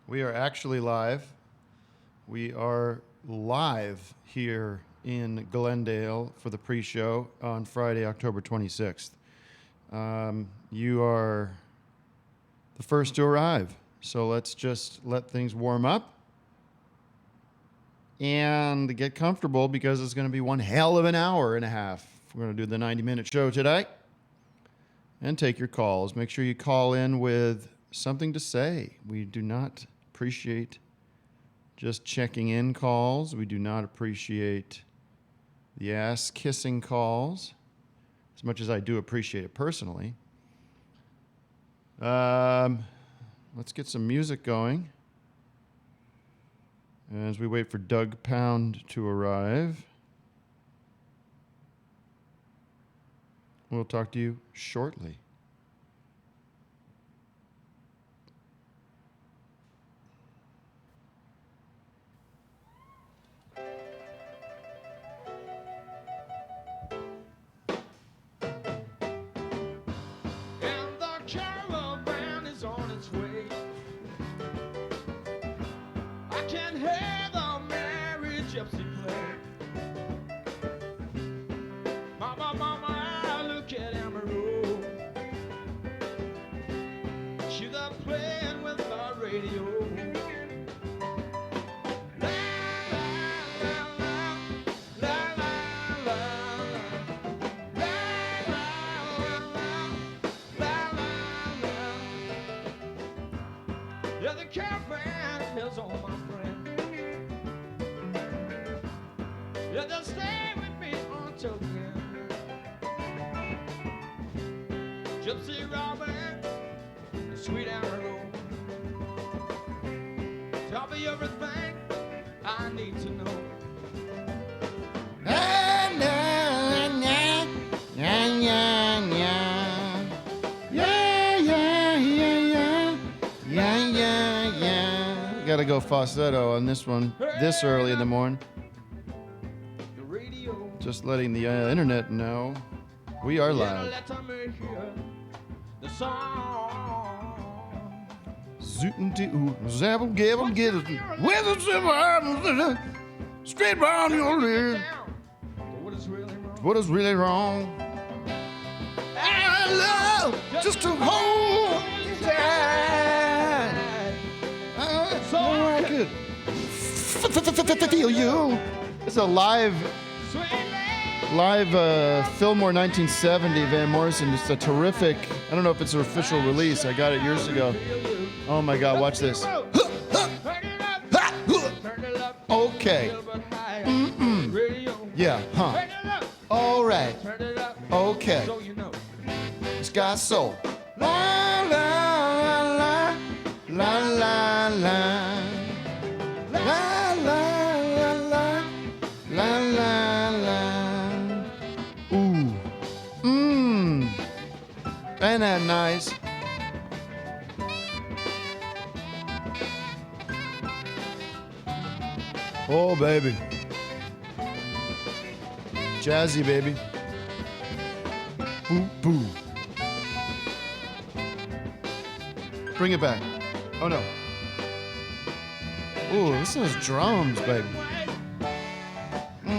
We are actually live. We are live here in Glendale for the pre-show on Friday, October 26th. You are the first to arrive, so let's just let things warm up and get comfortable because it's going to be one hell of an hour and a half. We're going to do the 90-minute show today and take your calls. Make sure you call in with something to say. We do not appreciate just checking in calls. We do not appreciate the ass-kissing calls as much as I do appreciate it personally. Let's get some music going as we wait for Doug Pound to arrive. We'll talk to you shortly. Gotta go falsetto on this one this early in the morning. Just letting the internet know we are live. Straight round your leg. What is really wrong? I love just to hold you tight. So I could feel you. It's a live Fillmore 1970 Van Morrison. It's a terrific, I don't know if it's an official release. I got it years ago. Oh my God, watch this. Okay. Yeah, huh. All right. Okay. Sky Soul. La la la la la la la la la la la la. Ooh. Ain't that nice? Oh, baby. Jazzy, baby. Boo, boo. Bring it back. Oh, no. Ooh, this is drums, baby. Ooh,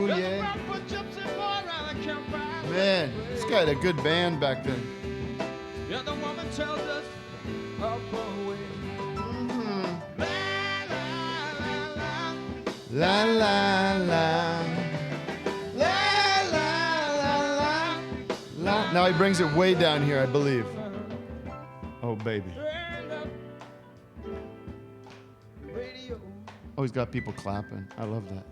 yeah. Man, this guy had a good band back then. Yeah, the woman tells us up away. La la la. La la la la. La. Now he brings it way down here, I believe. Oh baby. Oh, he's got people clapping. I love that.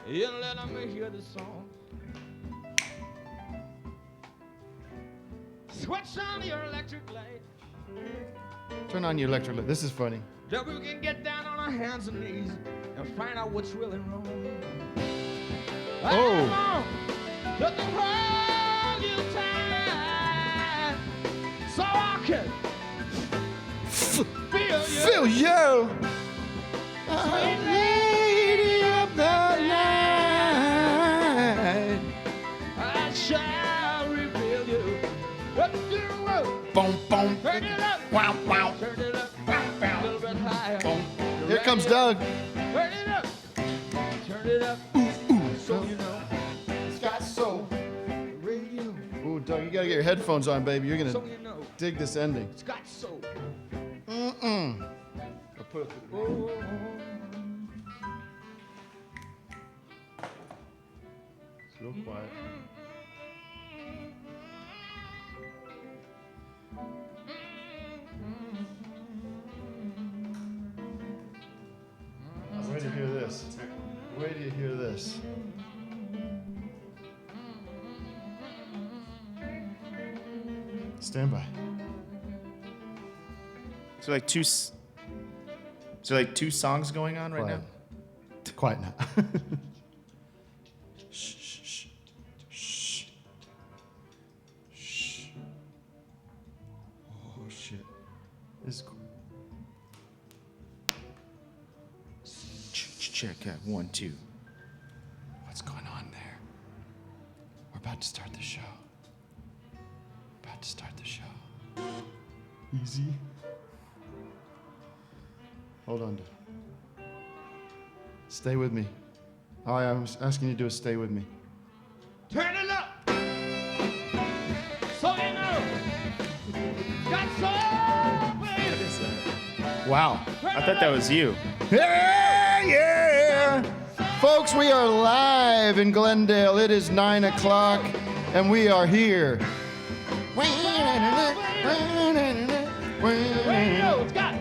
You let me hear the song. Switch on your electric light. Turn on your electric light. This is funny. That we can get down on our hands and knees and find out what's really wrong. Oh. Let them hold you tight so I can feel you. Sweet lady of the night, I shall reveal you. boom, boom. Turn it up. Wow, wow. Turn it up. A little bit higher. Boom. Here comes Doug. Turn it up. Turn it up. So you know. Scott Soul Radio. Ooh, Doug, you gotta get your headphones on, baby. You're So gonna you know. dig this ending. Scott Soul. I'll put it through. It's real quiet. Wait to hear this. Wait till you hear this. Stand by. So like two songs going on right now? Quiet now. Shh, shh, shh, shh. Oh shit. This is cool. Check out 1, 2. What's going on there? We're about to start the show. About to start the show. Easy. Hold on. Stay with me. All I was asking you to do is stay with me. Turn it up. So you know. Scott Soul, baby. Wow. I thought that was you. Yeah, yeah. Folks, we are live in Glendale. It is 9 o'clock, and we are here. Radio, Scott.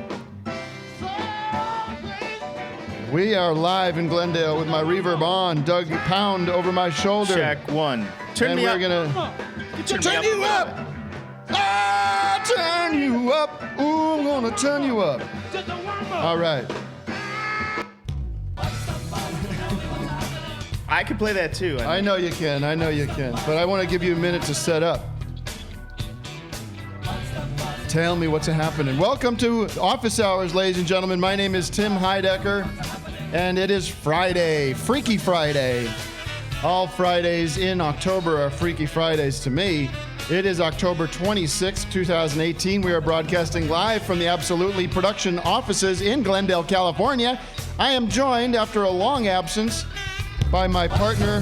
We are live in Glendale with my reverb on, Doug Pound over my shoulder. Check 1. Turn And me we're up. gonna Turn me you up. Ah, turn you up. Ooh, I'm gonna turn you up. Just a warm up. All right. I can play that too. I know you can. I know you can. But I want to give you a minute to set up. Tell me what's happening. Welcome to Office Hours, ladies and gentlemen. My name is Tim Heidecker, and it is Friday, Freaky Friday. All Fridays in October are Freaky Fridays to me. It is October 26, 2018. We are broadcasting live from the Absolutely production offices in Glendale, California. I am joined, after a long absence, by my partner.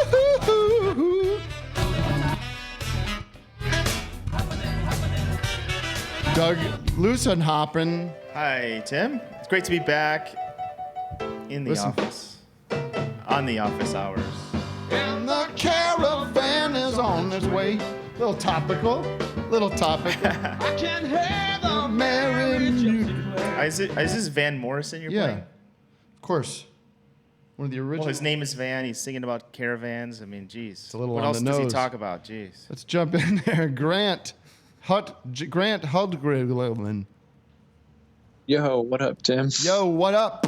Woo-hoo-hoo-hoo. Doug Loosenhoppen. Hi, Tim. It's great to be back in the Listen. office. On the office hours. And the caravan is on its way. Little topical. I can hear the Merry music. Is this Van Morrison you're Yeah, playing? of course. One of the original. Well, his name is Van. He's singing about caravans. I mean, geez. It's a little what on else the does he nose. talk about? Jeez. Let's jump in there. Grant Hudgren. Yo, what up, Tim? Yo, what up?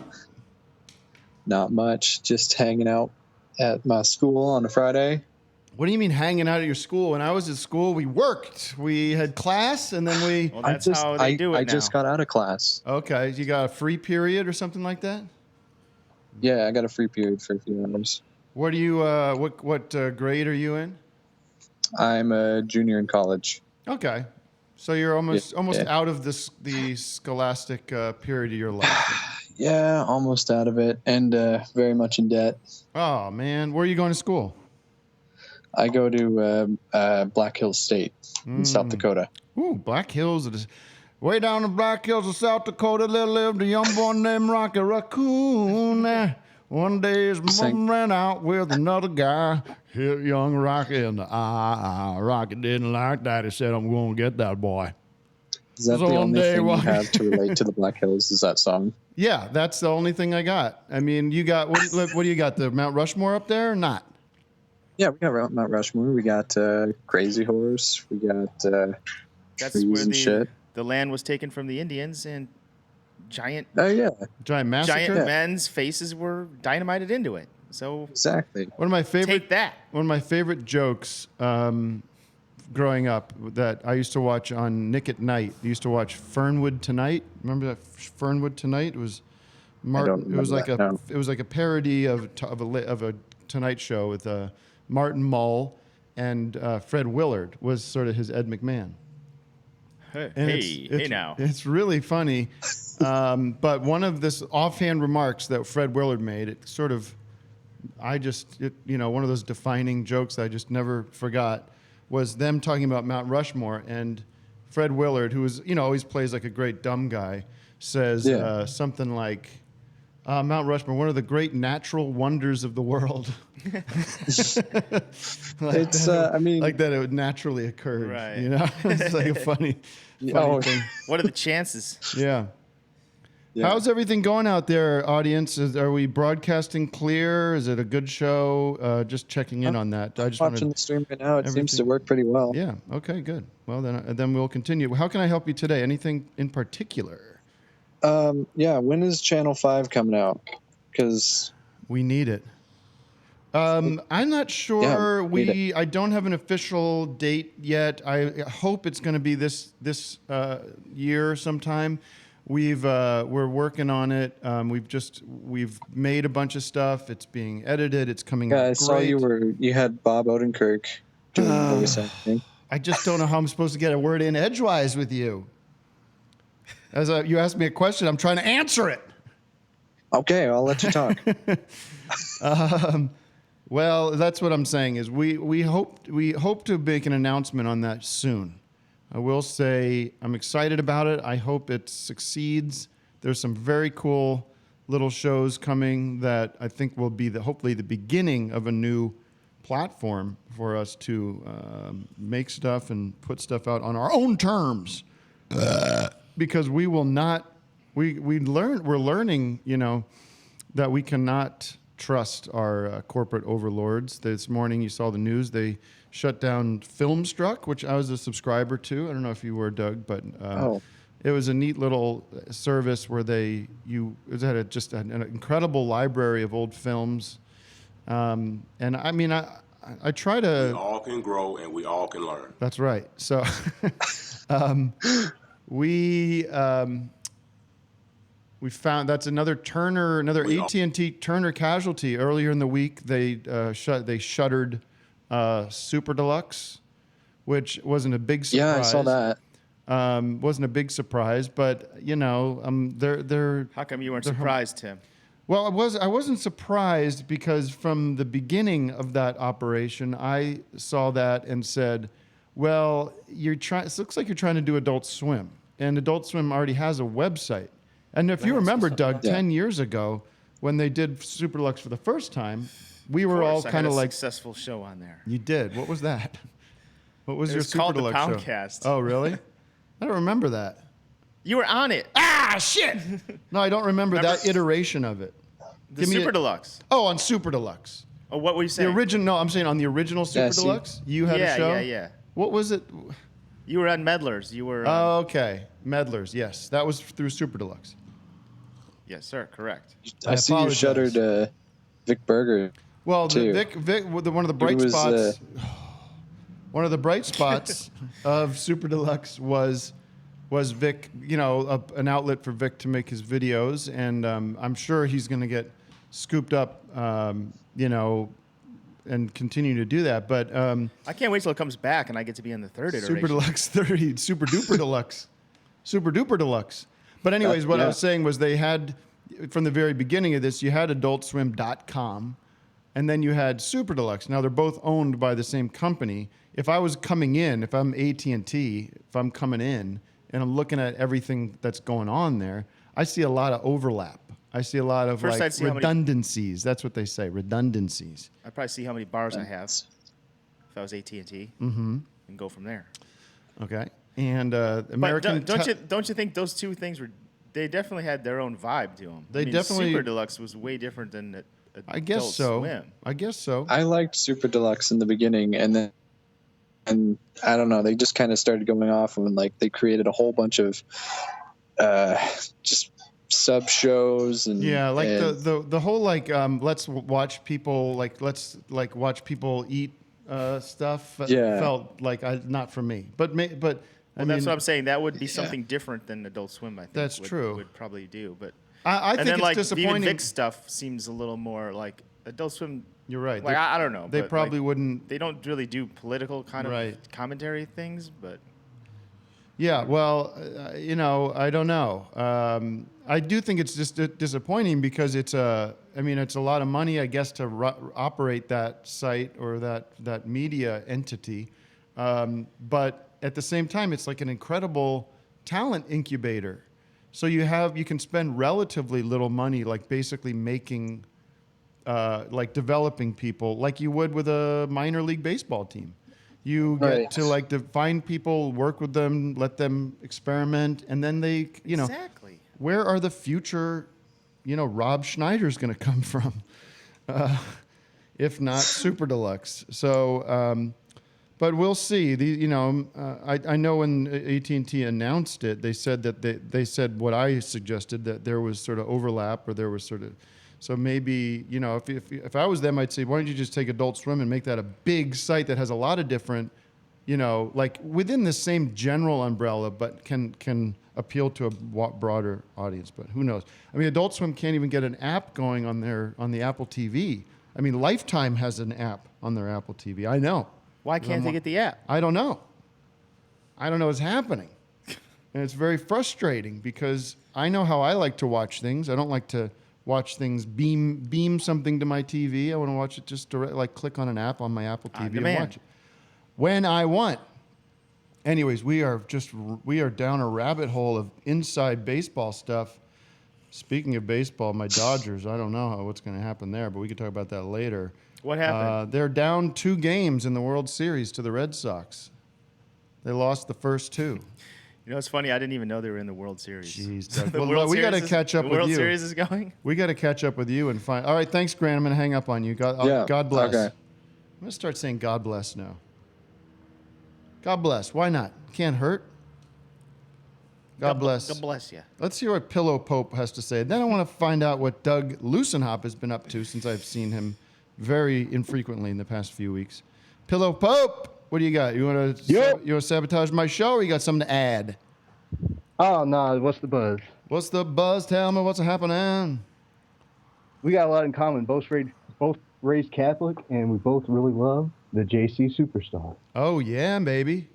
Not much. Just hanging out at my school on a Friday. What do you mean hanging out at your school? When I was at school, we worked. We had class, and then we... Well, that's how they do it I now. just got out of class. Okay, you got a free period or something like that? Yeah, I got a free period for a few hours. What do you? What grade are you in? I'm a junior in college. Okay, so you're almost Yeah. out of the scholastic period of your life. Yeah, almost out of it, and very much in debt. Oh man, where are you going to school? I go to Black Hills State in South Dakota. Ooh, Black Hills. It is way down the Black Hills of South Dakota. There lived a young boy named Rocky Raccoon. One day his mom ran out with another guy. Hit young Rocky in the eye. Rocky didn't like that. He said, "I'm going to get that boy." Is that So the one only day thing you while- have to relate to the Black Hills? Is that song? Yeah, that's the only thing I got. I mean, you got what do you got? The Mount Rushmore up there or not? Yeah, we got Mount Rushmore. We got Crazy Horse. We got That's trees where and shit. the land was taken from the Indians, and giant Oh yeah, Giant Massacre. men's faces were dynamited into it. So exactly. One of my favorite take that. One of my favorite jokes growing up that I used to watch on Nick at Night. I used to watch Fernwood Tonight. Remember that Fernwood Tonight? It was Martin. It was like remember that, no. it was like a parody of a Tonight Show with Martin Mull, and Fred Willard was sort of his Ed McMahon. And Hey now. It's really funny. But one of this offhand remarks that Fred Willard made, it sort of, one of those defining jokes that I just never forgot, was them talking about Mount Rushmore, and Fred Willard, who is, always plays like a great dumb guy, says something like, Mount Rushmore, one of the great natural wonders of the world. Like that it naturally occurred. Right. It's like a funny thing. What are the chances? Yeah. Yeah. How's everything going out there, audience? Are we broadcasting clear? Is it a good show? Just checking in on that. I just watching the stream right now. It seems to everything- work pretty well. Yeah. Okay. Good. Well, then we'll continue. How can I help you today? Anything in particular? When is Channel 5 coming out? Because We need it. I'm not sure. need I don't have an official date yet. I hope it's going to be this year sometime. We're working on it. We've made a bunch of stuff. It's being edited. It's coming out I great. saw you had Bob Odenkirk doing voice acting. I just don't know how I'm supposed to get a word in edgewise with you. You asked me a question, I'm trying to answer it. Okay, I'll let you talk. Well, that's what I'm saying is we hope to make an announcement on that soon. I will say I'm excited about it. I hope it succeeds. There's some very cool little shows coming that I think will be hopefully the beginning of a new platform for us to make stuff and put stuff out on our own terms. Because we will not. We're learning, that we cannot trust our corporate overlords. This morning, you saw the news. They shut down Filmstruck, which I was a subscriber to. I don't know if you were, Doug, but it was a neat little service where it had just an incredible library of old films. And I mean, I try to. We all can grow and we all can learn. That's right. So we found that's another AT&T Turner casualty. Earlier in the week, they shuttered Super Deluxe, which wasn't a big surprise. Yeah, I saw that. Wasn't a big surprise, but they're. How come you weren't surprised, Tim? Well, I wasn't surprised because from the beginning of that operation, I saw that and said, "Well, it looks like you're trying to do Adult Swim, and Adult Swim already has a website." And if you remember, Doug, 10 years ago when they did Super Deluxe for the first time, we were all kind of like successful show on there. You did. What was that? What was It your was Super called the Deluxe show? Poundcast. Oh, really? I don't remember that. You were on it. Ah, shit! No, I don't remember that iteration of it. The Super Deluxe. Oh, on Super Deluxe. Oh, what were you The saying? original? No, I'm saying on the original Super see- Deluxe. You had Yeah, a show. yeah. What was it? You were on Meddlers. You were. Oh, okay. Meddlers. Yes, that was through Super Deluxe. Yes, sir. Correct. I see you apologize. shuttered Vic Berger. Well, too. Vic, one of the bright was, spots. One of the bright spots of Super Deluxe was Vic. An outlet for Vic to make his videos, and I'm sure he's going to get scooped up. And continue to do that. But I can't wait till it comes back and I get to be in the third iteration. Super Deluxe 30, Super Duper Deluxe, Super Duper Deluxe. But anyways, what I was saying was they had, from the very beginning of this, you had AdultSwim.com, and then you had Super Deluxe. Now they're both owned by the same company. If I was coming in, if I'm AT&T, if I'm coming in and I'm looking at everything that's going on there, I see a lot of overlap. I see a lot of First, I'd see how many- redundancies. That's what they say, redundancies. I'd probably see how many bars I have if I was AT&T and go from there. Okay. And American. But don't you think those two things they definitely had their own vibe to them? They definitely- Super Deluxe was way different than I guess Adult so. Swim. I guess so. I liked Super Deluxe in the beginning, and I don't know, they just kind of started going off and they created a whole bunch of just sub shows and the whole let's watch people watch people eat stuff felt like not for me. But I mean, that's what I'm saying. That would be something different than Adult Swim. I think That's true. Would probably do, but I think and then it's disappointing. Even Vic stuff seems a little more like Adult Swim. You're right. Like I don't know. They but, probably like, wouldn't. They don't really do political kind Right. of commentary things, but Yeah, well, I don't know. I do think it's just disappointing because it's a lot of money, I guess, to operate that site or that media entity. But at the same time, it's like an incredible talent incubator. So you can spend relatively little money, like basically making, like developing people, like you would with a minor league baseball team. You get Right. to like to find people, work with them, let them experiment, and then they, exactly. where are the future, Rob Schneider's going to come from, if not Super Deluxe. So, but we'll see. I know when AT&T announced it, they said that they said what I suggested, that there was sort of overlap, or there was sort of. So maybe, if I was them, I'd say, why don't you just take Adult Swim and make that a big site that has a lot of different, like within the same general umbrella, but can appeal to a broader audience. But who knows? I mean, Adult Swim can't even get an app going on the Apple TV. I mean, Lifetime has an app on their Apple TV. I know. Why can't they get the app? I don't know. I don't know what's happening. And it's very frustrating because I know how I like to watch things. I don't like to watch things beam something to my TV. I want to watch it just direct, like click on an app on my Apple TV and watch it when I want. Anyways, we are down a rabbit hole of inside baseball stuff. Speaking of baseball, my Dodgers, I don't know what's going to happen there, but we can talk about that later. What happened? They're down 2 games in the World Series to the Red Sox. They lost the first 2. It's funny. I didn't even know they were in the World Series. Jeez, Doug. The Well, World we got to Series catch up the with World you. Series is going? We got to catch up with you and find. All right, thanks, Grant. I'm going to hang up on you. God bless. Okay. I'm going to start saying God bless now. God bless. Why not? Can't hurt. God bless. God bless you. Let's hear what Pillow Pope has to say. Then I want to find out what Doug Lucenhop has been up to, since I've seen him very infrequently in the past few weeks. Pillow Pope, what do you got? You want to sabotage my show, or you got something to add? Oh, no, what's the buzz? What's the buzz? Tell me what's happening. We got a lot in common. Both raised Catholic, and we both really love the JC Superstar. Oh, yeah, baby.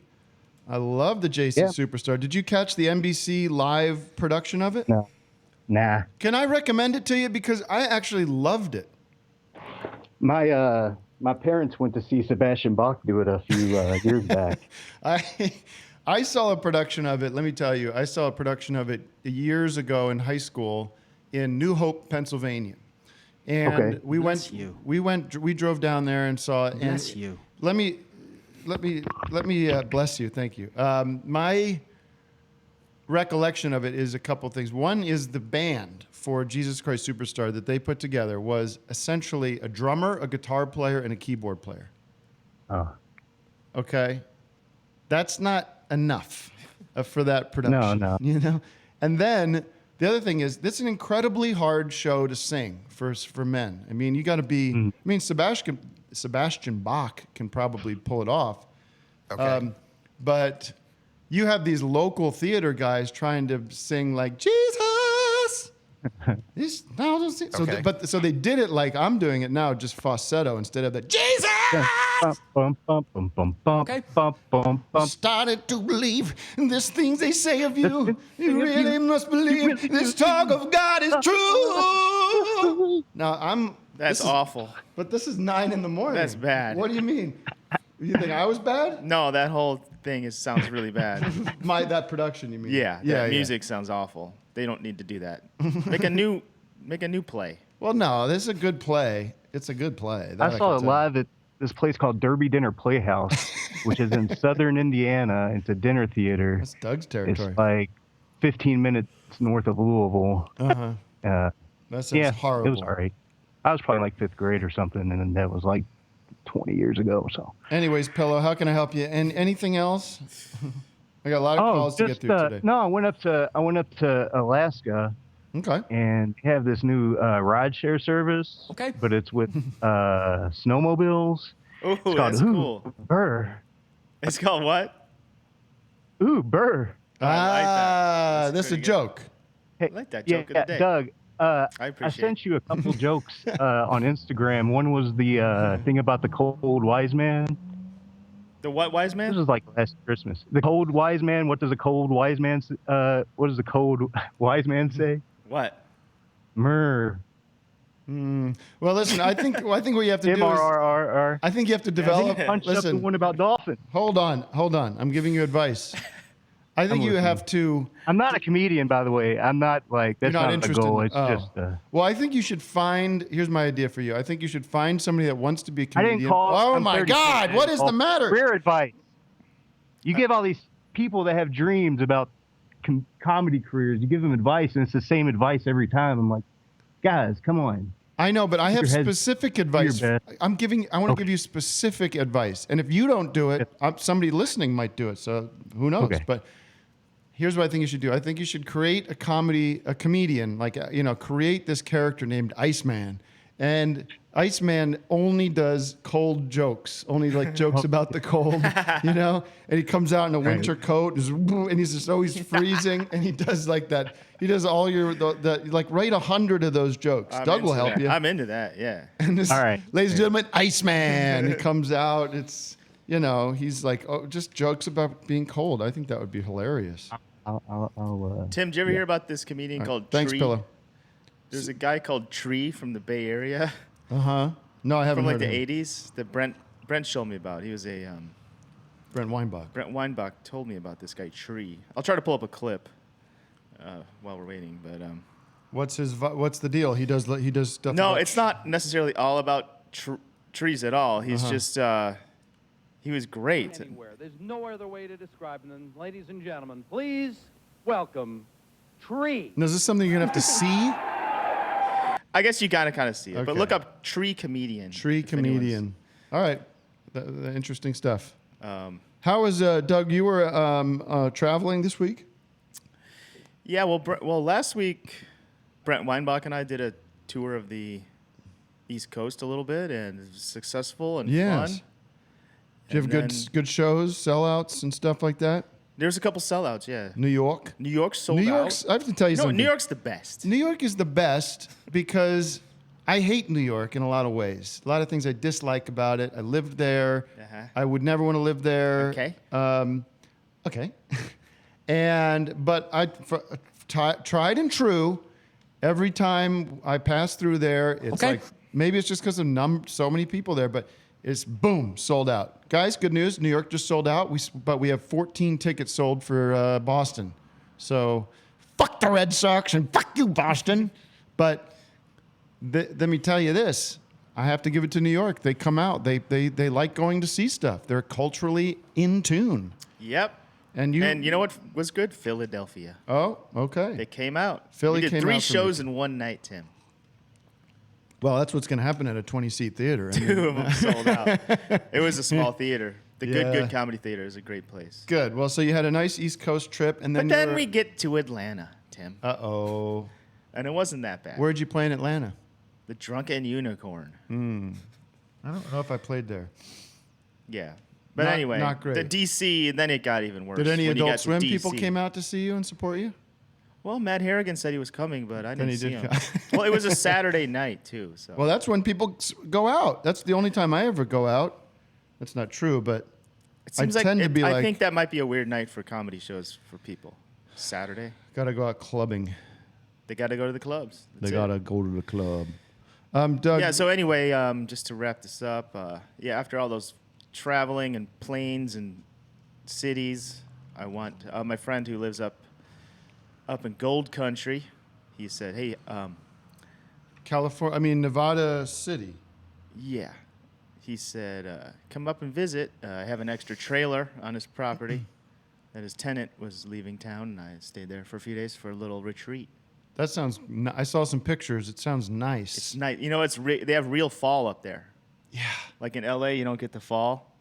I love the JC Superstar. Did you catch the NBC live production of it? No. Nah. Can I recommend it to you? Because I actually loved it. My parents went to see Sebastian Bach do it a few years back. I saw a production of it. Let me tell you, I saw a production of it years ago in high school in New Hope, Pennsylvania, and we drove down there and saw it. Bless you. Let me bless you. Thank you. My recollection of it is a couple things. One is the band for Jesus Christ Superstar that they put together was essentially a drummer, a guitar player, and a keyboard player. Oh. Okay. That's not enough for that production. No. And then the other thing is, this is an incredibly hard show to sing for men. I mean, you got to be. I mean, Sebastian Bach can probably pull it off. Okay. But you have these local theater guys trying to sing like Jesus. So they did it like I'm doing it now, just falsetto instead of the Jesus. Okay. Started to believe in these things they say of you. You really must believe this talk of God is true. Now That's awful. But this is 9 a.m. That's bad. What do you mean? You think I was bad? No, that whole thing sounds really bad. That production, you mean? Yeah, music sounds awful. They don't need to do that. Make a new play. Well, no, this is a good play. It's a good play. That I saw can it tell. live at this place called Derby Dinner Playhouse, which is in southern Indiana. It's a dinner theater. That's Doug's territory. It's like 15 minutes north of Louisville. That sounds horrible. It was all right. I was probably like 5th grade or something, and that was like 20 years ago. So, anyways, Pillow, how can I help you? And anything else? I got a lot of calls to get through today. No, I went up to Alaska. Okay. And have this new rideshare service. Okay. But it's with snowmobiles. Oh, that's cool. Uber. It's called what? Uber. I like that. That's This is a pretty good. joke. Hey, I like that joke of the day. Doug, I appreciate sent you a couple jokes on Instagram. One was the thing about the cold wise man. The what wise This man? was like last Christmas. The cold wise man. What does a cold wise man? What does the cold wise man say? What? Myrrh. Well, listen, I think what you have to do is MRRRR. I think you have to develop. Punched up the Listen, one about dolphins. hold on. I'm giving you advice. I think you listening. have to. I'm not a comedian, by the way. I'm not like that's You're not not a interested. goal. It's Oh. just. Well, I think you should find. Here's my idea for you. I think you should find somebody that wants to be a I comedian. didn't call. Oh I'm my 36. God! What is the matter? Career advice. You give all these people that have dreams about comedy careers. You give them advice, and it's the same advice every time. I'm like, guys, come on. I know, but I have your head specific advice. bed. I want to give you specific advice, and if you don't do it, somebody listening might do it. So who knows? Okay. But here's what I think you should do. I think you should create a comedian, create this character named Iceman, and Iceman only does cold jokes, only like jokes about the cold, and he comes out in a winter coat, and he's just always freezing, and he does like that. He does all like write 100 of those jokes. Doug will help you. I'm into that. Yeah. And this, All right. ladies and gentlemen, Iceman. He comes out. It's he's like just jokes about being cold. I think that would be hilarious. I'll Tim, did you ever hear about this comedian called Thanks, Tree? Pillow. There's a guy called Tree from the Bay Area No, I haven't from like heard the of him. 80s that Brent showed me about. He was a Brent Weinbach. Brent Weinbach told me about this guy Tree. I'll try to pull up a clip while we're waiting, but What's the deal? He does stuff. no, about- it's not necessarily all about trees at all. He's just he was great. Anywhere. There's no other way to describe them. Ladies and gentlemen, please welcome Tree. Now, is this something you're gonna have to see? I guess you kind of see it, but Okay. look up Tree Comedian. Tree if anyone's- comedian. All right, the interesting stuff. How was Doug? You were traveling this week. Yeah, well, last week, Brent Weinbach and I did a tour of the East Coast a little bit, and it was successful and Yes. fun. Did you have And good shows, sellouts, and stuff like that? There's a couple sellouts, yeah. New York. New York's sold New out. York's. I have to tell you No, something. New York's the best. New York is the best because I hate New York in a lot of ways. A lot of things I dislike about it. I lived there. Uh-huh. I would never want to live there. Okay. Okay. But tried and true. Every time I pass through there, it's Okay. like maybe it's just because of so many people there, but it's boom, sold out. Guys, good news. New York just sold out. But we have 14 tickets sold for Boston. So fuck the Red Sox and fuck you, Boston. But let me tell you this. I have to give it to New York. They come out. They like going to see stuff. They're culturally in tune. Yep. And you know what was good? Philadelphia. Oh, okay. They came out. Philly we did came 3 out for shows me. in one night, Tim. Well, that's what's going to happen at a 20-seat theater. I mean, 2 of them sold out. It was a small theater. The Yeah. Good Comedy Theater is a great place. good. Well, so you had a nice East Coast trip, and then But then we get to Atlanta, Tim. Uh-oh. And it wasn't that bad. Where'd you play in Atlanta? The Drunken Unicorn. I don't know if I played there. Yeah. But Not- anyway, not great. the DC, and then it got even worse. Did any when you got Adult to Swim people DC. came out to see you and support you? Well, Matt Harrigan said he was coming, but I Then didn't he see did him. come. Well, it was a Saturday night, too. So. Well, that's when people go out. That's the only time I ever go out. That's not true, but it seems I like tend to be I like- think that might be a weird night for comedy shows for people. Saturday. got to go out clubbing. They got to go to the clubs. They That's got it. to go to the club. Doug. Yeah, so anyway, just to wrap this up, after all those traveling and planes and cities, I want my friend who lives up in Gold Country. He said, "Hey, Nevada City. yeah." He said, "Come up and visit. I have an extra trailer on his property that his tenant was leaving town, and I stayed there for a few days for a little retreat. That sounds. I saw some pictures. It sounds nice. It's nice. You know, they have real fall up there. Yeah. Like in LA, you don't get the fall.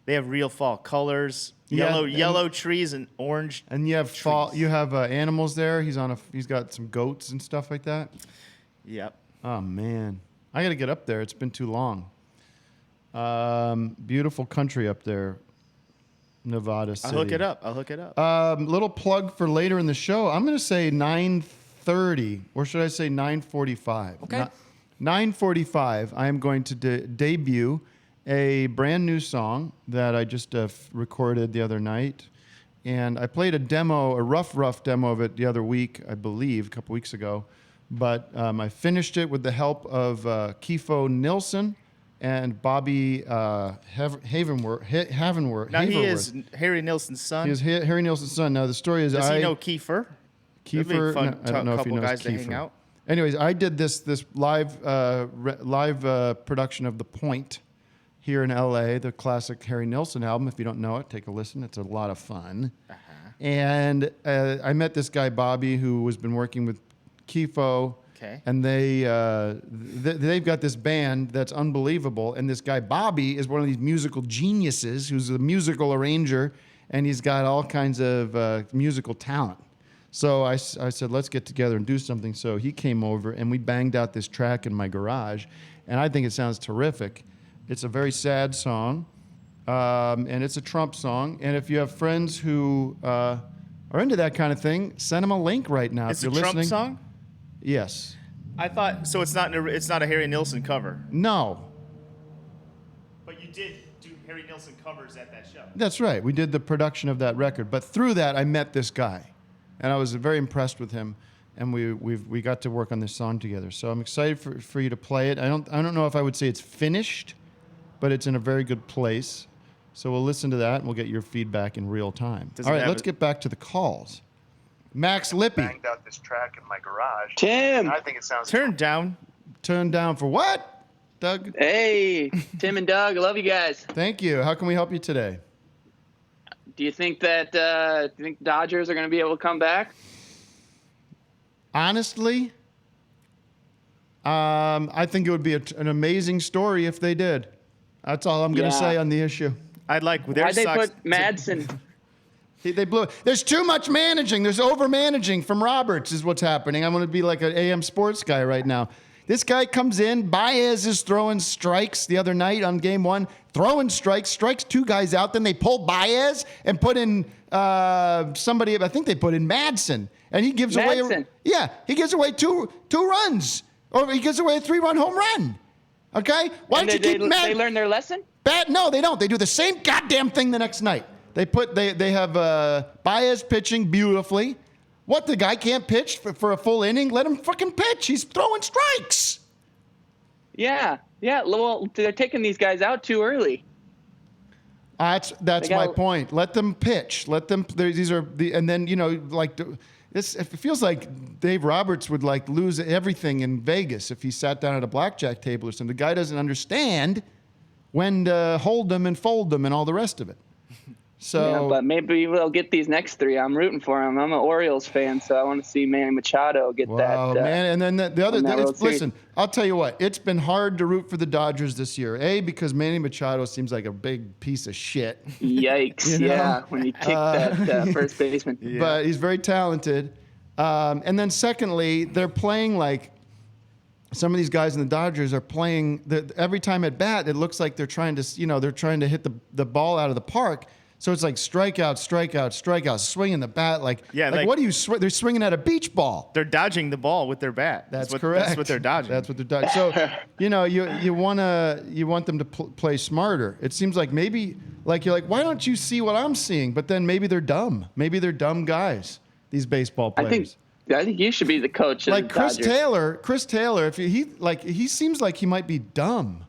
They have real fall colors, Yeah, and- yellow trees and orange. And you have fall. trees. You have animals there. He's got some goats and stuff like that. Yep. Oh man, I got to get up there. It's been too long. Beautiful country up there, Nevada City. I'll hook it up. Little plug for later in the show. I'm going to say 9:30, or should I say 9:45? Okay. 9:45, I am going to debut a brand new song that I just recorded the other night. And I played a rough demo of it the other week, I believe, a couple weeks ago. But I finished it with the help of Kifo Nilsson and Bobby Havenworth. Now he is Harry Nilsson's son. He is Harry Nilsson's son. Now the story is Does he know Kiefer? That'd be a Kiefer. fun No, I don't know if he couple knows guys to Kiefer. hang out. Anyways, I did this live production of The Point here in LA, the classic Harry Nilsson album. If you don't know it, take a listen. It's a lot of fun. And I met this guy Bobby who has been working with Kifo. Okay. And they've got this band that's unbelievable. And this guy Bobby is one of these musical geniuses who's a musical arranger, and he's got all kinds of musical talent. So I said, let's get together and do something. So he came over, and we banged out this track in my garage, and I think it sounds terrific. It's a very sad song, and it's a Trump song. And if you have friends who are into that kind of thing, send them a link right now. It's if a you're Trump listening. song? Yes. I thought so. It's not a Harry Nilsson cover. No. But you did do Harry Nilsson covers at that show. That's right. We did the production of that record. But through that, I met this guy, and I was very impressed with him. And we got to work on this song together. So I'm excited for you to play it. I don't know if I would say it's finished, but it's in a very good place. So we'll listen to that, and we'll get your feedback in real time. Does All it right, have let's a- get back to the calls. Max Lippy. Banged out this track in my garage. Tim. I think it sounds Turn down. Turned down for what, Doug? Hey, Tim and Doug, I love you guys. Thank you. How can we help you today? Do you think that Dodgers are going to be able to come back? Honestly, I think it would be an amazing story if they did. That's all I'm going to Yeah. say on the issue. I'd like their Why'd they Sox put Madsen? They blew it. There's too much managing. There's over managing from Roberts is what's happening. I'm going to be like an AM sports guy right now. This guy comes in. Baez is throwing strikes the other night on game one. Throwing strikes 2 guys out. Then they pull Baez and put in somebody. I think they put in Madsen. And he gives away. Madsen. He gives away two runs. Or he gives away a 3-run home run. Okay? Why And don't you keep they learn their lesson? No, they don't. They do the same goddamn thing the next night. They have Baez pitching beautifully. What, the guy can't pitch for a full inning? Let him fucking pitch. He's throwing strikes. Yeah. Well, they're taking these guys out too early. That's my point. Let them pitch. Let them. These are the and then this. It feels like Dave Roberts would like lose everything in Vegas if he sat down at a blackjack table or something. The guy doesn't understand when to hold them and fold them and all the rest of it. So, Yeah, but maybe we'll get these next 3. I'm rooting for him. I'm an Orioles fan, so I want to see Manny Machado get that. wow, man. And then the other win that thing, World Series. listen, I'll tell you what, it's been hard to root for the Dodgers this year. Because Manny Machado seems like a big piece of shit. Yikes! You know? Yeah, when you kick that first baseman. Yeah. But he's very talented. And then secondly, they're playing like some of these guys in the Dodgers are playing every time at bat. It looks like they're trying to hit the ball out of the park. So it's like strikeout, swinging the bat like what do you they're swinging at a beach ball. They're dodging the ball with their bat. That's correct. That's what they're dodging. That's what they're dodging. So, you want them to play smarter. It seems like maybe you're like, why don't you see what I'm seeing? But then maybe they're dumb. Maybe they're dumb guys. These baseball players. I think you should be the coach. Of Like the Chris Dodgers. Taylor, if he seems like he might be dumb,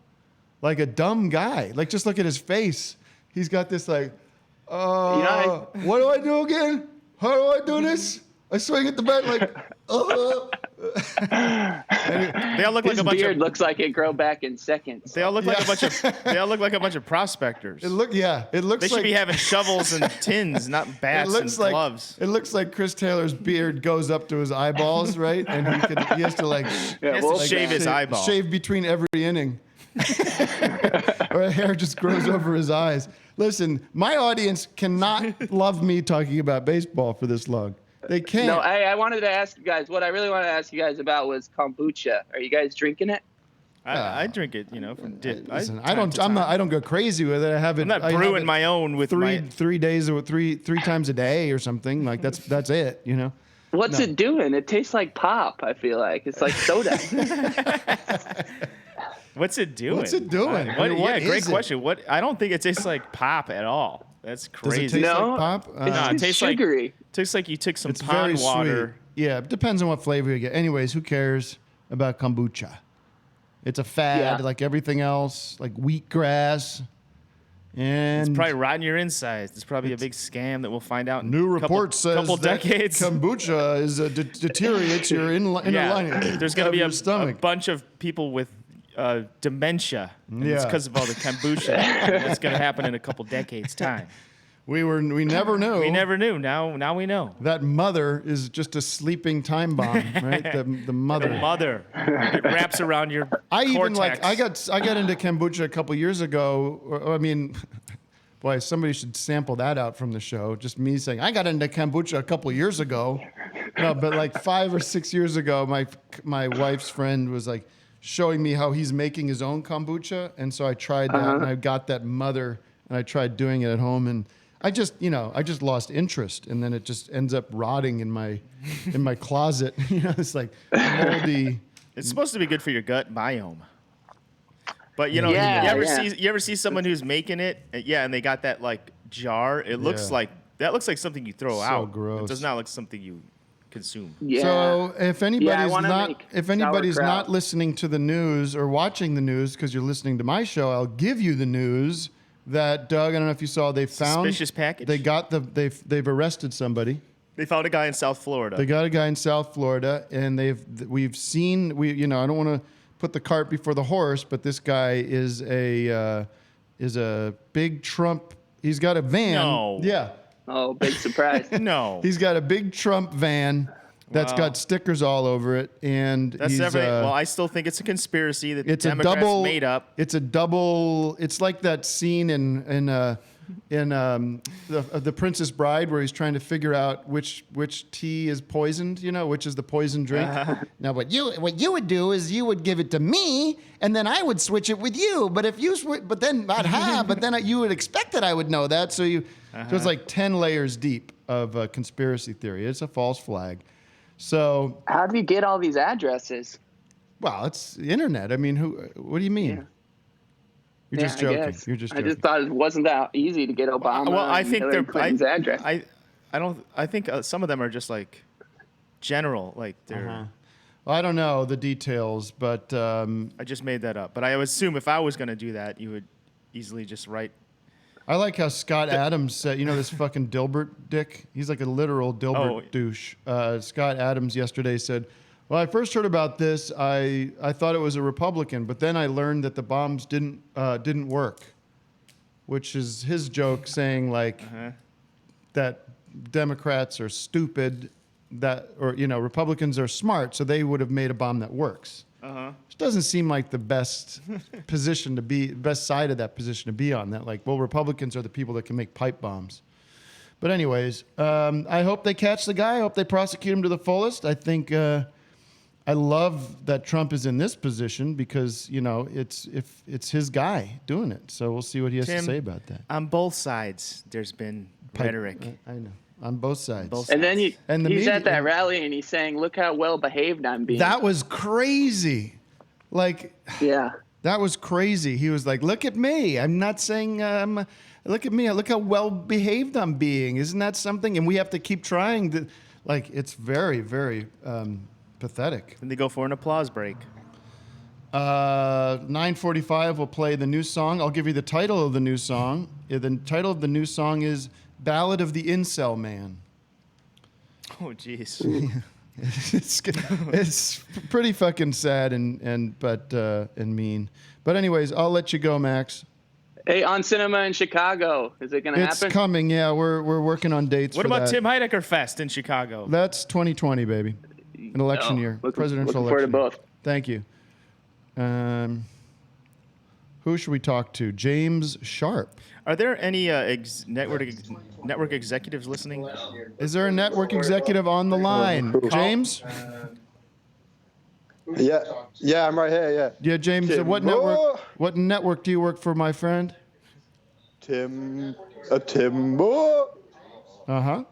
like a dumb guy. Like just look at his face. He's got this like, what do I do again? How do I do this? I swing at the bat like, They all look His like a bunch beard of. looks like it grow back in seconds. They all look like a bunch of. They all look like a bunch of prospectors. It looks They like should be having shovels and tins, not bats and gloves. It looks like Chris Taylor's beard goes up to his eyeballs, right? And he has to like He has to shave his eyeball. shave between every inning. Or a hair just grows over his eyes. Listen, my audience cannot love me talking about baseball for this long. They can't. No, I wanted to ask you guys. What I really wanted to ask you guys about was kombucha. Are you guys drinking it? I drink it, from dip. Listen, I don't go crazy with it. I have it. I'm not I have brewing it my own with three days or three times a day or something. Like that's it. What's it doing? It tastes like pop. I feel like it's like soda. What's it doing? What's it doing? Yeah, great is it? question. What? I don't think it tastes like pop at all. That's Does crazy. it taste No, like pop? it tastes like sugary. tastes like you took some it's very pond water. sweet. Yeah, it depends on what flavor you get. Anyways, who cares about kombucha? It's a fad Yeah. like everything else, like wheatgrass. And It's probably rotting your insides. It's probably a big scam that we'll find out in new a report says couple that decades. kombucha is deteriorates your inner lining. There's going to be your a stomach. bunch of people with dementia. And it's Yeah. because of all the kombucha that's going to happen in a couple decades' time. We never knew. We never knew. Now we know. That mother is just a sleeping time bomb, right? The mother. The mother. It wraps around your I even cortex. I got into kombucha a couple years ago. I mean, boy, somebody should sample that out from the show. Just me saying I got into kombucha a couple years ago. No, but like 5 or 6 years ago, my wife's friend was like showing me how he's making his own kombucha, and so I tried that, and I got that mother, and I tried doing it at home, and I just lost interest, and then it just ends up rotting in my closet. It's like moldy. It's supposed to be good for your gut biome. But you ever see someone who's making it? And they got that like jar. It looks Yeah. like something you throw So out. gross. It does not look something you consume. Yeah. So if anybody's sauerkraut. not listening to the news or watching the news because you're listening to my show, I'll give you the news that Doug. I don't know if you saw. They found Suspicious package? They got they've arrested somebody. They found a guy in South Florida. They got a guy in South Florida, and we've seen I don't want to put the cart before the horse, but this guy is a big Trump. He's got a van. No. Yeah. Oh, big surprise. No. He's got a big Trump van that's Wow. got stickers all over it, and That's well, I still think it's a conspiracy that the it's a Democrats double. made up. It's a double. It's like that scene in the Princess Bride where he's trying to figure out which tea is poisoned. Which is the poison drink. Now, what you would do is you would give it to me, and then I would switch it with you. But if you but then you would expect that I would know that. So so it's like 10 layers deep of conspiracy theory. It's a false flag. So, How do you get all these addresses? well, it's the internet. I mean, what do you mean? Yeah. You're just I joking. guess. You're just I joking. just thought it wasn't that easy to get Obama. Well, I and think Hillary Clinton's address. I think some of them are just like general, like they're. Well, I don't know the details, but I just made that up, but I would assume if I was going to do that, you would easily just write. I like how Scott Adams said, this fucking Dilbert dick? He's like a literal Dilbert douche. Scott Adams yesterday said, well, I first heard about this. I thought it was a Republican, but then I learned that the bombs didn't work, which is his joke saying like that Democrats are stupid, or Republicans are smart, so they would have made a bomb that works. Which doesn't seem like the best best side of that position to be on. That like, well, Republicans are the people that can make pipe bombs. But anyways, I hope they catch the guy. I hope they prosecute him to the fullest. I think I love that Trump is in this position because it's his guy doing it. So we'll see what he has to Tim, say about that. On both sides, there's been rhetoric. I know. On both sides. And then he's media- at that rally and he's saying, "Look how well behaved I'm being." That was crazy. Like, yeah. that was crazy. He was like, "Look at me. I'm not saying look at me. Look how well behaved I'm being. Isn't that something?" And we have to keep trying to. Like, it's very, very pathetic. And they go for an applause break. 9:45 we'll play the new song. I'll give you the title of the new song. The title of the new song is "Ballad of the Incel Man." Oh, jeez. It's pretty fucking sad and mean. But anyways, I'll let you go, Max. Hey, on cinema in Chicago, is it going to It's happen? coming. Yeah, we're working on dates. What for about that. Tim Heidecker Fest in Chicago? That's 2020, baby. An election year, presidential looking forward to election. both. Thank you. Who should we talk to? James Sharp. Are there any network executives listening? Is there a network executive on the line? James? Yeah, I'm right here. Yeah. Yeah, James. Tim. What network do you work for, my friend? Timbo. Uh huh.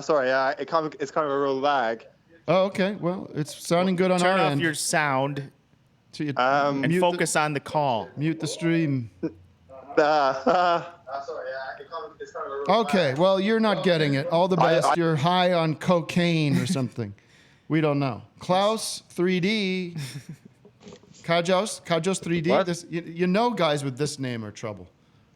Sorry, it's kind of a real lag. Oh, okay. Well, it's sounding good on Turn our off end. your sound So you and mute focus on the call. mute the stream. Sorry, it's kind of a real Okay, lag. well, you're not getting it. All the best. You're high on cocaine or something. We don't know. Klaus 3D. Kajos 3D. What? This, you know, guys with this name are trouble.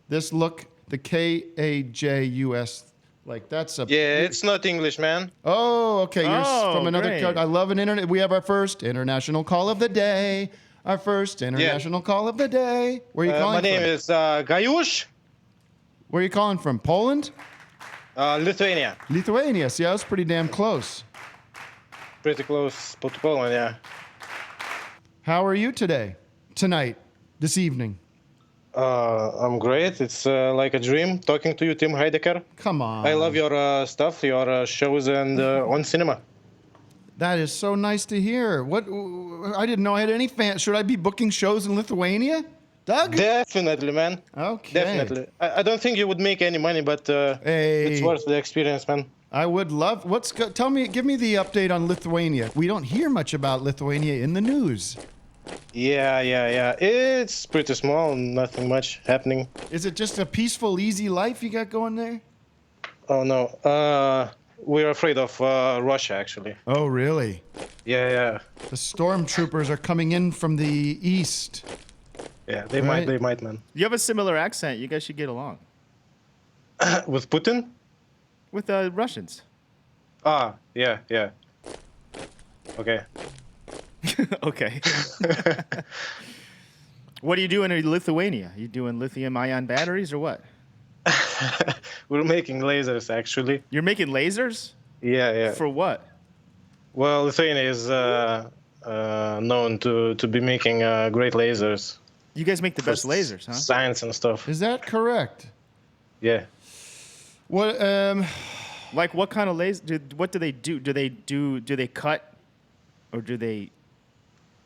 This look, the Kajus, like that's a. Yeah, it's not English, man. Oh, okay. You're Oh, from another. great. I love an internet. We have our first international call of the day. Our first international call of the day. Where are you calling My name from? is Gayush, Where are you calling from? Poland? Lithuania. Lithuania. See, I was pretty damn close. Pretty close to Poland, yeah. How are you today? Tonight? This evening? I'm great. It's like a dream talking to you, Tim Heidecker. Come on. I love your stuff, your shows, and on cinema. That is so nice to hear. What? I didn't know I had any fans. Should I be booking shows in Lithuania? Doug? Definitely, man. Okay. Definitely. I don't think you would make any money, but it's worth the experience, man. I would love. Give me the update on Lithuania. We don't hear much about Lithuania in the news. Yeah. It's pretty small, nothing much happening. Is it just a peaceful, easy life you got going there? Oh, no. We're afraid of Russia, actually. Oh, really? Yeah. The stormtroopers are coming in from the east. Yeah, they Right. might, man. You have a similar accent. You guys should get along. With Putin? With Russians. Yeah. Okay. Okay. What are you doing in Lithuania? You doing lithium-ion batteries or what? We're making lasers, actually. You're making lasers? Yeah. For what? Well, Lithuania is known to be making great lasers. You guys make the best for lasers, huh? Science and stuff. Is that correct? Yeah. What? Like what kind of laser? What do they do? Do they cut, or do they?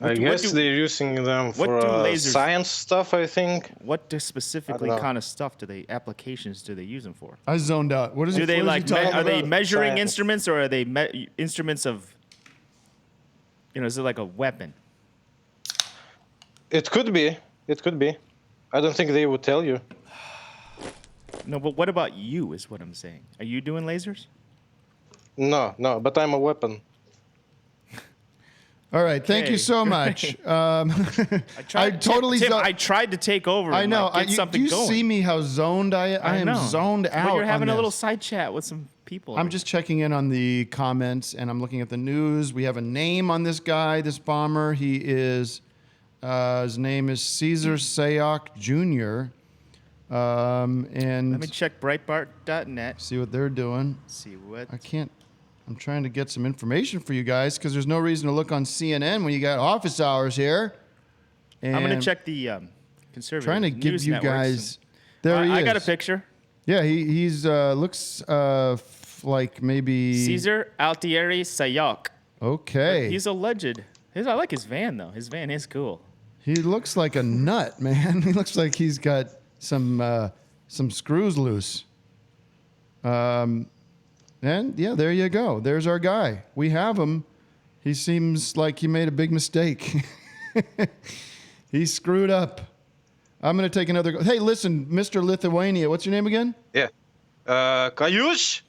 I guess they're using them what for do lasers- science stuff, I think. What specifically I don't know. kind of stuff applications do they use them for? I zoned out. What is Do it? they what is like? he talking Are they about? measuring Science. instruments, or are they instruments of? Is it like a weapon? It could be. I don't think they would tell you. No, but what about you? Is what I'm saying. Are you doing lasers? No, but I'm a weapon. All right. Thank you Okay, so much. I totally. Tim, I tried to take over. I and, know. Like, get You something going. see me how zoned I am know. zoned out. But you're having on a little this. side chat with some people. I'm just checking in on the comments and I'm looking at the news. We have a name on this guy, this bomber. He is, his name is Caesar Sayok Jr. And Let me check Breitbart.net. see what they're doing. See what. I can't. I'm trying to get some information for you guys because there's no reason to look on CNN when you got office hours here. And I'm gonna check the conservative. Trying to give news you networks guys. and- There he is. I got a picture. Yeah, he's looks like maybe Caesar Altieri Sayok. Okay. He's alleged. I like his van though. His van is cool. He looks like a nut, man. He looks like he's got some screws loose. And yeah, there you go. There's our guy. We have him. He seems like he made a big mistake. He screwed up. I'm going to take another go. Hey, listen, Mr. Lithuania, what's your name again? Yeah. Kayush?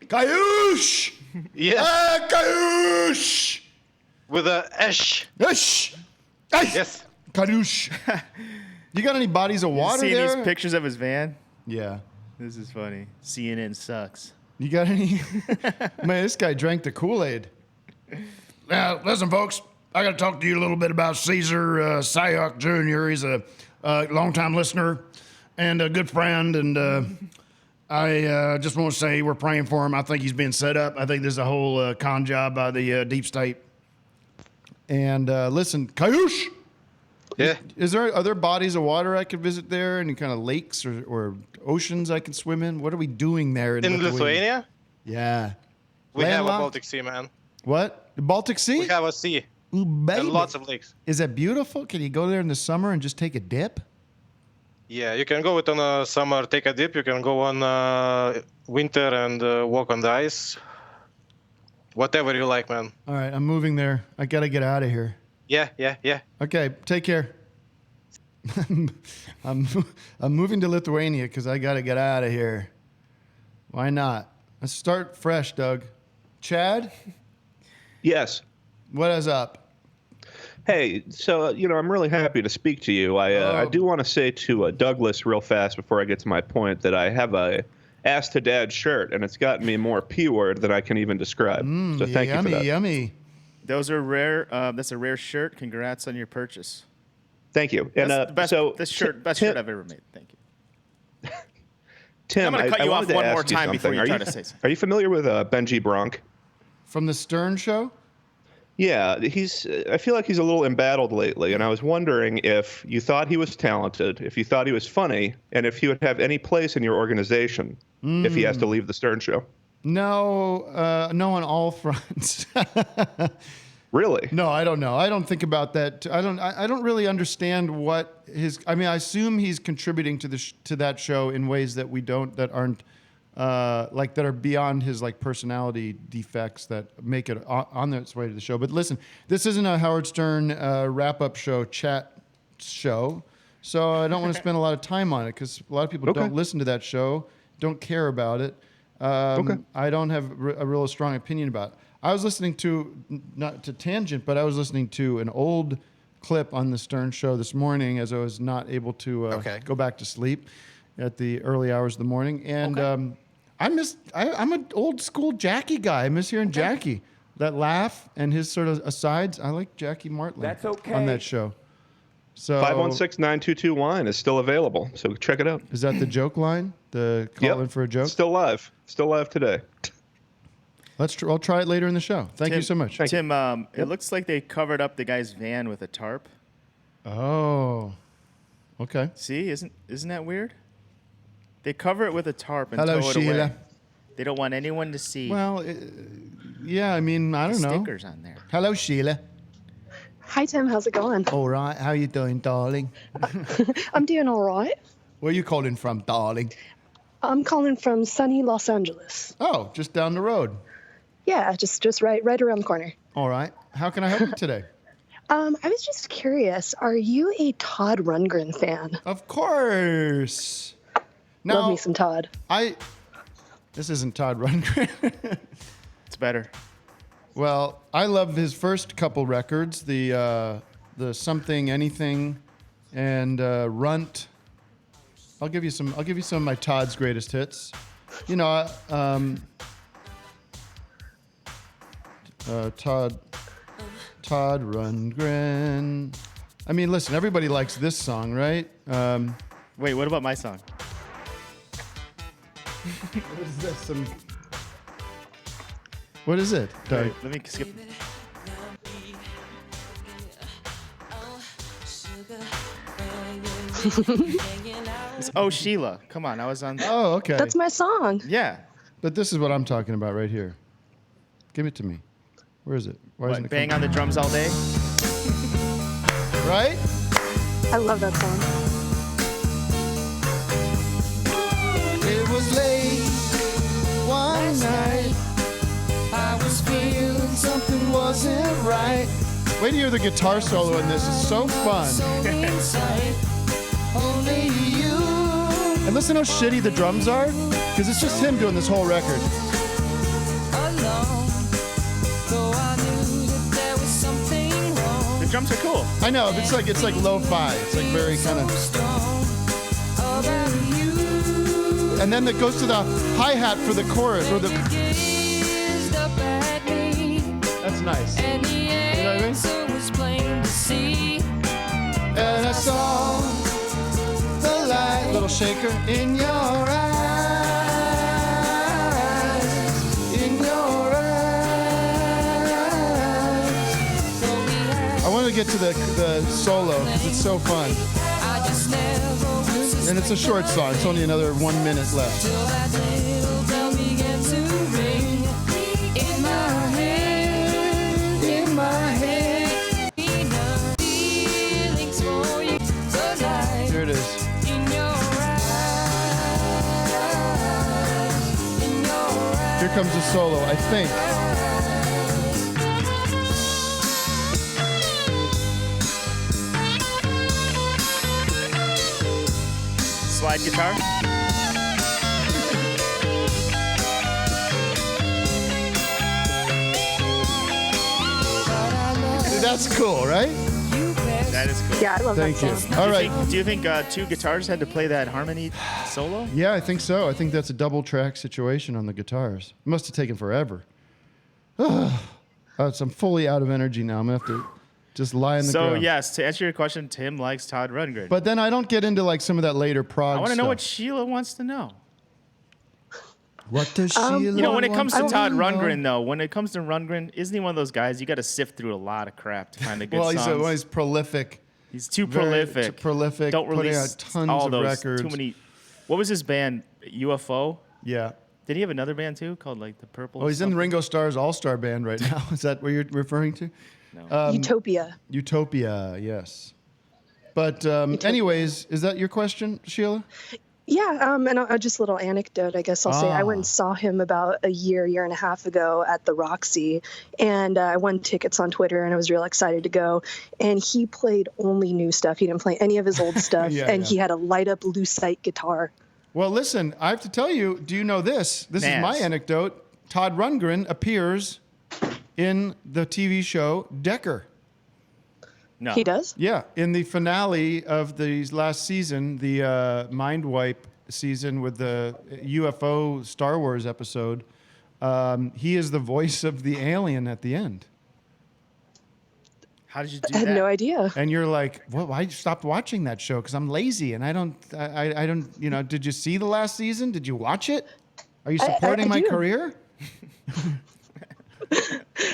Kayush! Yes. Kayush! With a Esh. Yes! Yes. Kayush! You got any bodies of water Seeing there? these pictures of his van. Yeah. This is funny. CNN sucks. You got any? Man, this guy drank the Kool-Aid. Now, listen, folks. I got to talk to you a little bit about Caesar Sayok Jr. He's a longtime listener and a good friend. And I just want to say we're praying for him. I think he's being set up. I think this is a whole con job by the deep state. And listen, Kayush! Yeah. Are there bodies of water I could visit there? Any kind of lakes or oceans I can swim in? What are we doing there in Lithuania? Yeah. We have a Landlocked? Baltic Sea, man. What? The Baltic Sea? We have a sea. Ooh, baby. And lots of lakes. Is that beautiful? Can you go there in the summer and just take a dip? Yeah, you can go it on a summer, take a dip. You can go on winter and walk on the ice. Whatever you like, man. All right, I'm moving there. I got to get out of here. Yeah. Okay, take care. I'm moving to Lithuania because I got to get out of here. Why not? Let's start fresh, Doug. Chad, Yes. what is up? Hey, so I'm really happy to speak to you. I do want to say to Douglas real fast before I get to my point that I have a Ask to Dad shirt, and it's gotten me more P word than I can even describe. So thank you for that. Yummy. Those are rare. That's a rare shirt. Congrats on your purchase. Thank you. That's And the best, best shirt I've ever made. Thank you. Tim, I'm gonna cut you off wanted to one more ask you time before something. you try to say something. Are you familiar with Benji Bronk? From the Stern Show? Yeah, I feel like he's a little embattled lately, and I was wondering if you thought he was talented, if you thought he was funny, and if he would have any place in your organization if he has to leave the Stern Show. No, no on all fronts. Really? No, I don't know. I don't think about that. I don't really understand what his. I mean, I assume he's contributing to to that show in ways that aren't like that are beyond his like personality defects that make it on its way to the show. But listen, this isn't a Howard Stern wrap-up show, chat show, so I don't want to spend a lot of time on it because a lot of people don't listen to that show, don't care about it. I don't have a real strong opinion about it. I was listening to, not to tangent, but I was listening to an old clip on the Stern Show this morning as I was not able to go back to sleep at the early hours of the morning. And I'm an old school Jackie guy. I miss hearing Jackie. That laugh and his sort of asides. I like Jackie Martling on that show. So 516-922-WINE is still available, so check it out. Is that the joke line? The call in for a joke? Still live today. I'll try it later in the show. Thank you so much. Tim, it looks like they covered up the guy's van with a tarp. Oh, okay. See, isn't that weird? They cover it with a tarp and Hello, tow it Sheila. away. They don't want anyone to see. Well, yeah, I mean, I don't know. Stickers on there. Hello, Sheila. Hi, Tim. How's it going? All right. How you doing, darling? I'm doing all right. Where are you calling from, darling? I'm calling from sunny Los Angeles. Oh, just down the road. Yeah, just right around the corner. All right. How can I help you today? I was just curious. Are you a Todd Rundgren fan? Of course. Now, Love me some Todd. This isn't Todd Rundgren. It's better. Well, I love his first couple records, the Something Anything and Runt. I'll give you some of my Todd's greatest hits. You know, Todd Rundgren. I mean, listen, everybody likes this song, right? Wait, what about my song? What is this? What is it? Wait, let me skip. Oh, Sheila. Come on, I was on. Oh, okay. That's my song. Yeah. But this is what I'm talking about right here. Give it to me. Where is it? Why isn't it Bang on the drums all day? Right? I love that song. It was late one night. I was feeling something wasn't right. Wait to hear the guitar solo in this. It's so fun. Only you. And listen how shitty the drums are, because it's just him doing this whole record. The drums are cool. I know, but it's like lo-fi. It's like very kind of. And then it goes to the hi-hat for the chorus or the. That's nice. You know what I mean? And I saw the light, little shaker in your eyes, in your eyes. I want to get to the solo because it's so fun. And it's a short song. It's only another 1 minute left. Here it is. Here comes the solo, I think. Slide guitar. Dude, that's cool, right? That is cool. Yeah, I love Thank that you. song. All right. Do you think two guitars had to play that harmony solo? Yeah, I think so. I think that's a double track situation on the guitars. It must have taken forever. So I'm fully out of energy now. I'm going to have to just lie in the So, ground. yes, to answer your question, Tim likes Todd Rundgren. But then I don't get into like some of that later prog I want to know stuff. what Sheila wants to know. What does Sheila You know, when it comes to want Todd know? Rundgren, though, when it comes to Rundgren, isn't he one of those guys you got to sift through a lot of crap to find a good Well, songs? he's prolific. He's too Very prolific. prolific. Don't putting release out tons all of those. records. Too many. What was his band? UFO. Yeah. Did he have another band too called like the Purple? Oh, he's in something? Ringo Starr's All-Star Band right now. Is that what you're referring to? No. Utopia. Utopia, yes. But anyways, is that your question, Sheila? Yeah, and just a little anecdote, I guess I'll say. I went and saw him about a year and a half ago at the Roxy, and I won tickets on Twitter, and I was real excited to go. And he played only new stuff. He didn't play any of his old stuff, and he had a light-up lucite guitar. Well, listen, I have to tell you, do you know this? This is my anecdote. Todd Rundgren appears in the TV show Decker. No. He does? Yeah, in the finale of the last season, the Mind Wipe season with the UFO Star Wars episode, he is the voice of the alien at the end. How did you do I that? had no idea. And you're like, well, why stopped watching that show? Because I'm lazy and I don't, you know, did you see the last season? Did you watch it? Are you supporting my do. career?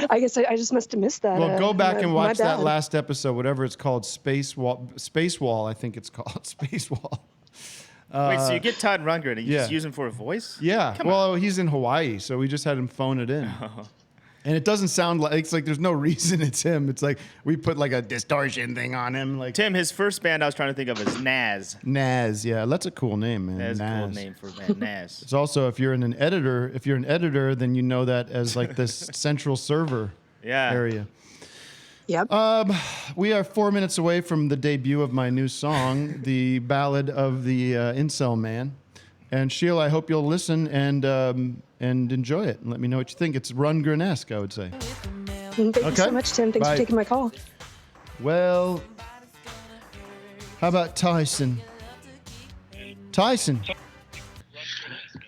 I guess I just must have missed that. Well, go back and watch that bad. last episode, whatever it's called, Space Wall, I think it's called, Space Wall. Wait, so you get Todd Rundgren and you yeah. just use him for a voice? Yeah, Come well, he's in Hawaii, so we just had him phone it in. And it doesn't sound like, it's like there's no reason it's him. It's like we put like a distortion thing on him. Like Tim, his first band I was trying to think of is Naz. Naz, yeah, that's a cool name, man. That's a cool Naz. name for a band, Naz. It's also, if you're an editor, then you know that as like this central server area. Yep. We are 4 minutes away from the debut of my new song, The Ballad of the Incel Man. And Sheila, I hope you'll listen and enjoy it and let me know what you think. It's Rundgren-esque, I would say. Thank you so much, Tim. Thanks Bye. for taking my call. Well, how about Tyson? Tyson,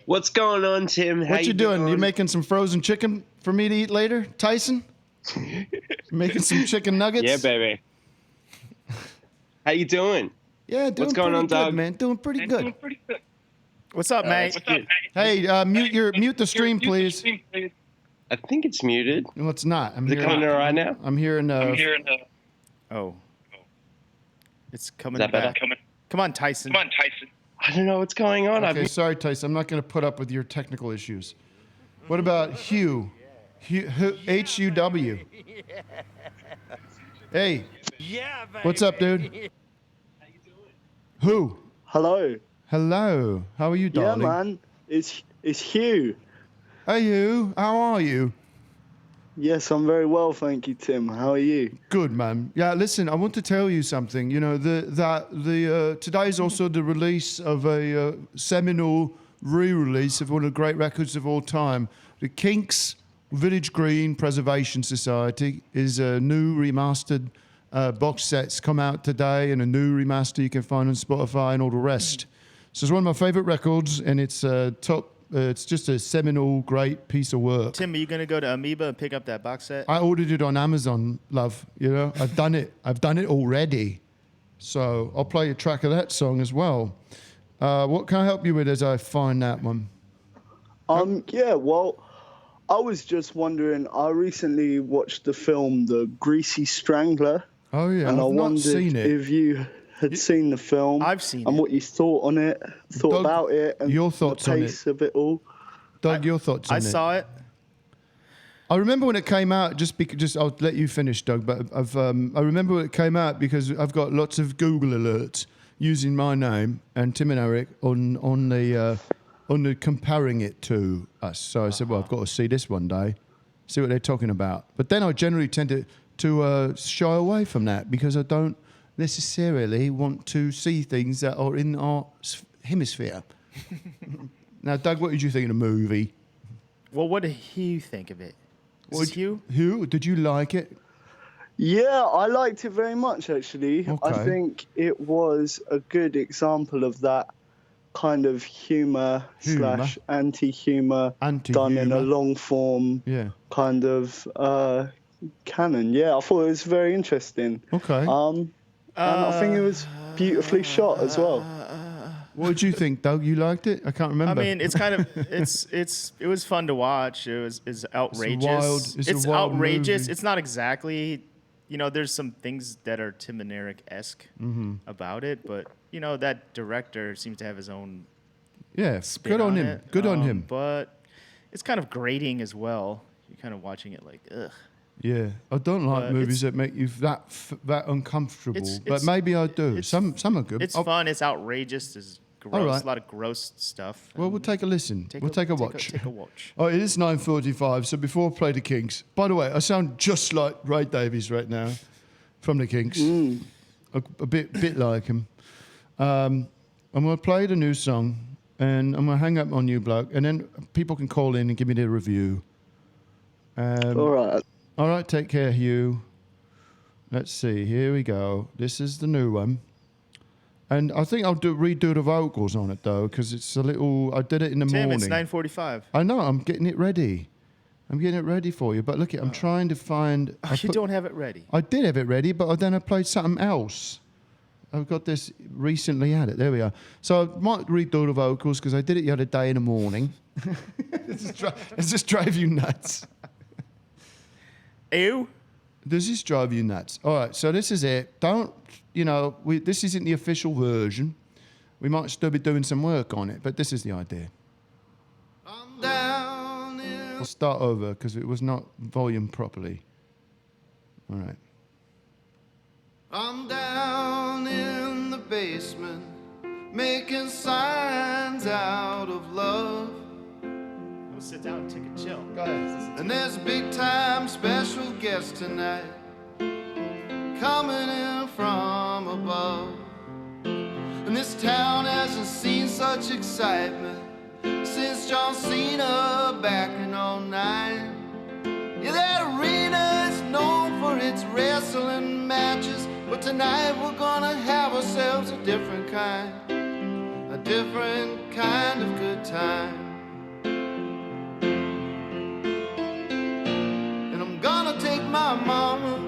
What's going on, Tim? How what you doing? You making some frozen chicken for me to eat later, Tyson? Making some chicken nuggets? Yeah, baby. How you doing? Yeah, doing What's going pretty on, good, dog? man. Doing pretty good. What's up, mate? Hey, mute the stream, please. I think it's muted. No, it's not. Is it coming in right now? I'm hearing. Oh. It's coming Is that better? back. Come on, Tyson. I don't know what's going on. Okay, sorry, Tyson. I'm not going to put up with your technical issues. What about Hugh? H-U-W. Hey. Yeah, baby. What's up, dude? Who? Hello. Hello. How are you, darling? Yeah, man. It's Hugh. Hey, Hugh. How are you? Yes, I'm very well, thank you, Tim. How are you? Good, man. Yeah, listen, I want to tell you something. You know, today is also the release of a seminal re-release of one of the great records of all time. The Kinks Village Green Preservation Society is a new remastered box set's come out today, and a new remaster you can find on Spotify and all the rest. So it's one of my favorite records, and it's top. It's just a seminal, great piece of work. Tim, are you going to go to Amoeba and pick up that box set? I ordered it on Amazon, love. You know, I've done it. I've done it already. So I'll play a track of that song as well. What can I help you with as I find that one? Yeah, well, I was just wondering, I recently watched the film The Greasy Strangler. Oh, yeah, and I I've not wondered seen it. if you had seen the film. I've seen and it. what you thought on it, Doug, about it, and your thoughts the on pace of it all. Doug, your thoughts on I it? saw it. I remember when it came out, just I'll let you finish, Doug, but I remember when it came out because I've got lots of Google alerts using my name and Tim and Eric on the comparing it to us. So I said, well, I've got to see this one day, see what they're talking about. But then I generally tend to shy away from that because I don't necessarily want to see things that are in our hemisphere. Now, Doug, what did you think of the movie? Well, what did you think of it? Hugh, did you like it? Yeah, I liked it very much, actually. Okay. I think it was a good example of that kind of humour / anti-humour done in a long form kind of canon. Yeah, I thought it was very interesting. Okay. And I think it was beautifully shot as well. What did you think, Doug? You liked it? I can't remember. I mean, it's kind of it was fun to watch. It's outrageous. It's a wild outrageous. movie. It's not exactly, there's some things that are Tim and Eric-esque about it, but that director seems to have his own spin good on him. it. Good on him. But it's kind of grating as well. You're kind of watching it like, ugh. Yeah, I don't like movies that make you that uncomfortable, but maybe I do. Some are good. It's fun. It's outrageous. There's gross, a lot of gross stuff. Well, we'll take a listen. We'll take a watch. Take a watch. Oh, it is 9:45. So before I play the Kinks, by the way, I sound just like Ray Davies right now from the Kinks. A bit like him. I'm going to play the new song, and I'm going to hang up on you, bloke, and then people can call in and give me their review. All right. All right, take care, Hugh. Let's see. Here we go. This is the new one. And I think I'll redo the vocals on it, though, because it's a little... I did it in the Tim, morning. it's 9:45. I know. I'm getting it ready. I'm getting it ready for you. But look, I'm trying to find... You don't have it ready. I did have it ready, but then I played something else. I've got this recently added. There we are. So I might redo the vocals because I did it the other day in the morning. Does this drive you nuts? Ew. Does this drive you nuts? All right, so this is it. This isn't the official version. We might still be doing some work on it, but this is the idea. I'll start over because it was not volumed properly. All right. I'm down in the basement, making signs out of love. Go sit down and take a chill. Go ahead. And there's a big time special guest tonight, coming in from above. And this town hasn't seen such excitement since John Cena back in '09. Yeah, that arena is known for its wrestling matches, but tonight we're gonna have ourselves a different kind of good time. And I'm gonna take my mama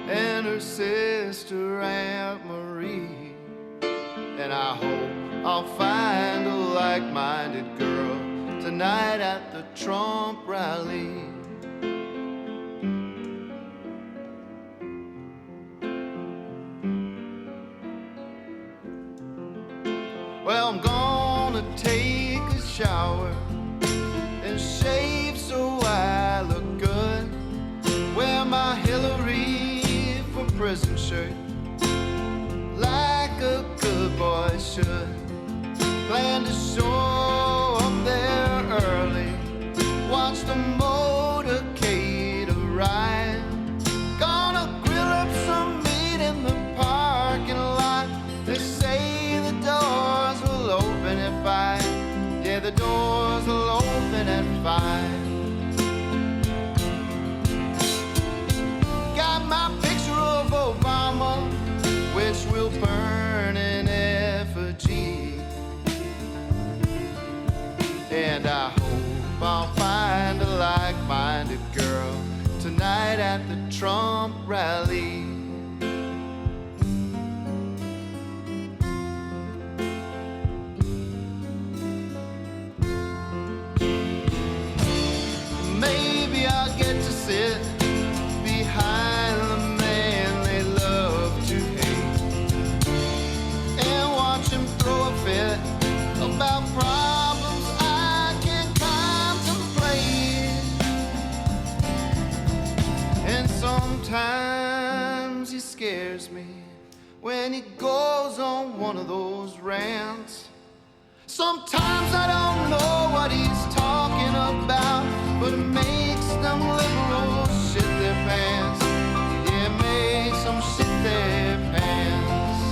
and her sister Aunt Marie, and I hope I'll find a like-minded girl tonight at the Trump rally. Well, I'm gonna take a shower and shave so I look good. Wear my Hillary for prison shirt, like a good boy should. Plan to show up there early, watch the motorcade arrive. Gonna grill up some meat in the parking lot. They say the doors will open at 5. Yeah, the doors will open at 5. Got my picture of Obama, which will burn in effigy. And I hope I'll find a like-minded girl tonight at the Trump rally. Maybe I'll get to sit behind the man they love to hate and watch him throw a fit about problems I can contemplate. And sometimes he scares me when he goes on one of those rants. Sometimes I don't know what he's talking about, but it makes them liberals shit their pants. Yeah, it makes them shit their pants.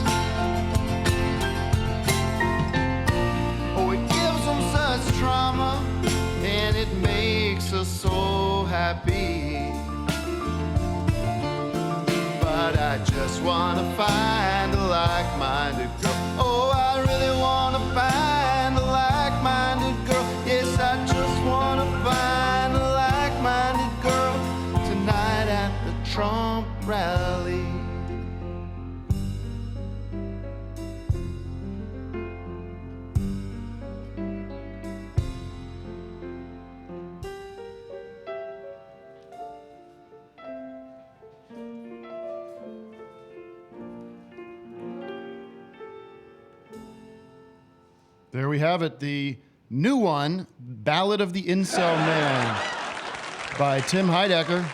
Oh, it gives them such trauma, and it makes us so happy. But I just want to find a like-minded girl. Oh, I really want to find a like-minded girl. Yes, I just want to find a like-minded girl tonight at the Trump rally. There we have it, the new one, Ballad of the Incel Man by Tim Heidecker.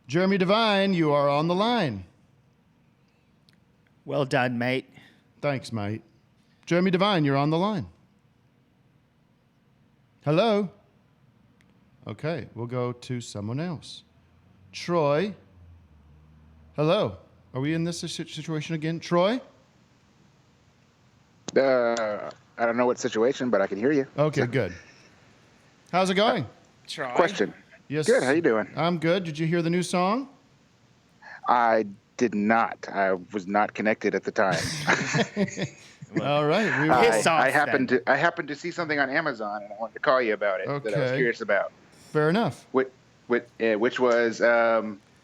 Jeremy Devine, you are on the line. Well done, mate. Thanks, mate. Jeremy Devine, you're on the line. Hello? Okay, we'll go to someone else. Troy. Hello. Are we in this situation again? Troy? I don't know what situation, but I can hear you. Okay, good. How's it going? Question. Yes. Good. How you doing? I'm good. Did you hear the new song? I did not. I was not connected at the time. All right. I happened to see something on Amazon, and I wanted to call you about it that I was Okay. curious about. Fair enough. Which was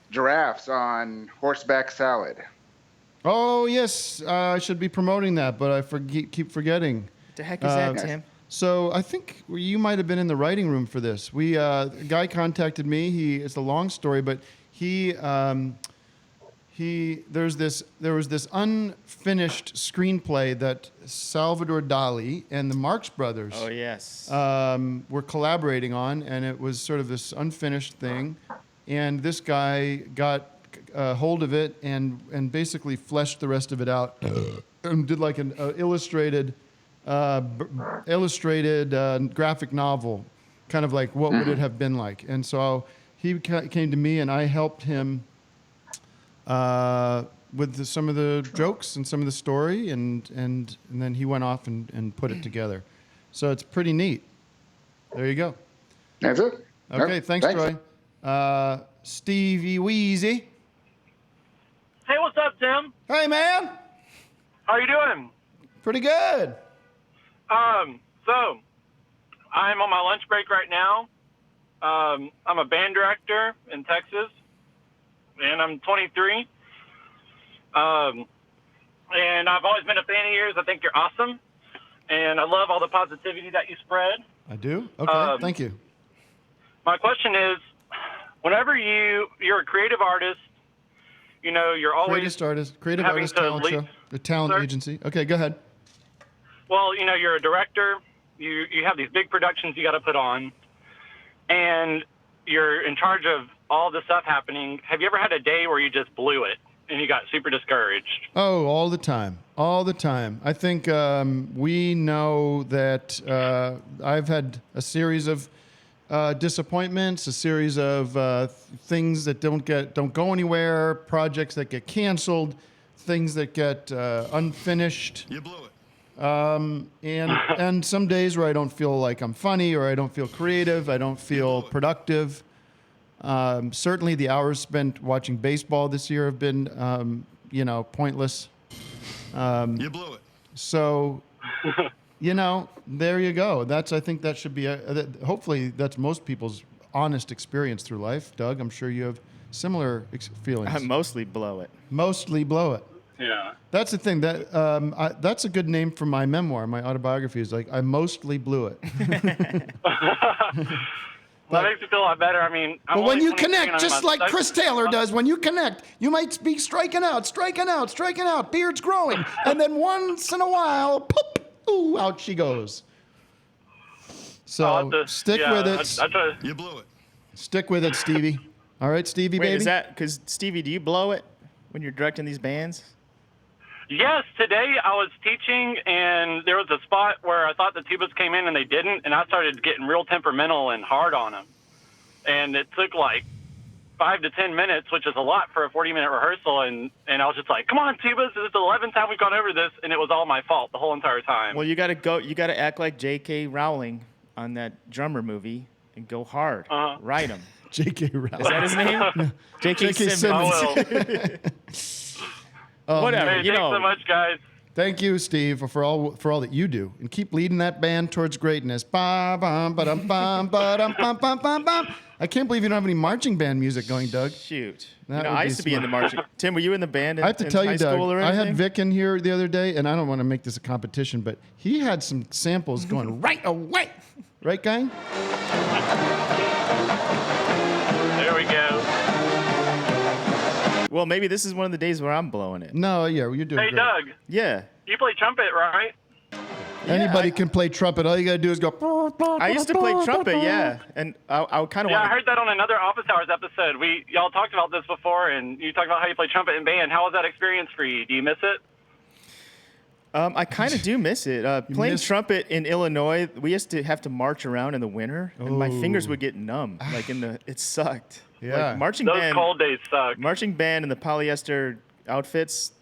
giraffes on horseback salad. Oh, yes. I should be promoting that, but I keep forgetting. The heck is that, Tim? So I think you might have been in the writing room for this. A guy contacted me. It's a long story, but there was this unfinished screenplay that Salvador Dali and the Marx Brothers Oh, yes. were collaborating on, and it was sort of this unfinished thing. And this guy got hold of it and basically fleshed the rest of it out and did like an illustrated graphic novel, kind of like what would it have been like. And so he came to me, and I helped him with some of the jokes and some of the story, and then he went off and put it together. So it's pretty neat. There you go. That's it. Okay, thanks, Troy. Stevie Weezy. Hey, what's up, Tim? Hey, man. How you doing? Pretty good. So I'm on my lunch break right now. I'm a band director in Texas, and I'm 23. And I've always been a fan of yours. I think you're awesome, and I love all the positivity that you spread. I do? Okay, thank you. My question is, whenever you're a creative artist, you know, you're always creative having artist to talent show, the talent agency. Okay, go ahead. Well, you know, you're a director. You have these big productions you got to put on, and you're in charge of all the stuff happening. Have you ever had a day where you just blew it and you got super discouraged? Oh, all the time. All the time. I think we know that I've had a series of disappointments, a series of things that don't go anywhere, projects that get canceled, things that get unfinished. You blew it. And some days where I don't feel like I'm funny, or I don't feel creative, I don't feel productive. Certainly the hours spent watching baseball this year have been, pointless. You blew it. So, there you go. I think that should be, hopefully that's most people's honest experience through life. Doug, I'm sure you have similar feelings. I mostly blow it. Mostly blow it. Yeah. That's the thing. That's a good name for my memoir. My autobiography is like, I mostly blew it. That makes me feel a lot better. I mean, but when you connect, just like Chris Taylor does, when you connect, you might be striking out, beard's growing, and then once in a while, poof, ooh, out she goes. So stick with it. You blew it. Stick with it, Stevie. All right, Stevie, Wait, baby. is that because Stevie? Do you blow it when you're directing these bands? Yes, today I was teaching, and there was a spot where I thought the tubas came in and they didn't, and I started getting real temperamental and hard on them. And it took like 5 to 10 minutes, which is a lot for a 40-minute rehearsal, and I was just like, come on, tubas, this is the 11th time we've gone over this, and it was all my fault the whole entire time. Well, you gotta act like J.K. Rowling on that drummer movie and go hard. Write him. J.K. Rowling. Is that his name? No. J.K. Simmons. Whatever. Hey, thanks so much, guys. Thank you, Steve, for all that you do, and keep leading that band towards greatness. Ba bum ba dum bum ba dum bum bum bum bum. I can't believe you don't have any marching band music going, Doug. Shoot. That I used to be in the marching. Tim, were you in the band? I have to tell you, high Doug, school or I anything? had Vic in here the other day, and I don't want to make this a competition, but he had some samples going right away. Right, gang? There we go. Well, maybe this is one of the days where I'm blowing it. No, yeah, you're doing Hey, great. Doug, Yeah. you play trumpet, right? Anybody can play trumpet. All you got to do is go. I used to play trumpet, yeah. And I kind of Yeah, I want heard that on another Office Hours episode. Y'all talked about this before, and you talked about how you play trumpet in band. How was that experience for you? Do you miss it? I kind of do miss it. Playing trumpet in Illinois, we used to have to march around in the winter, and my fingers would get numb. It sucked. Yeah. Like marching Those band. cold days suck. Marching band and the polyester outfits,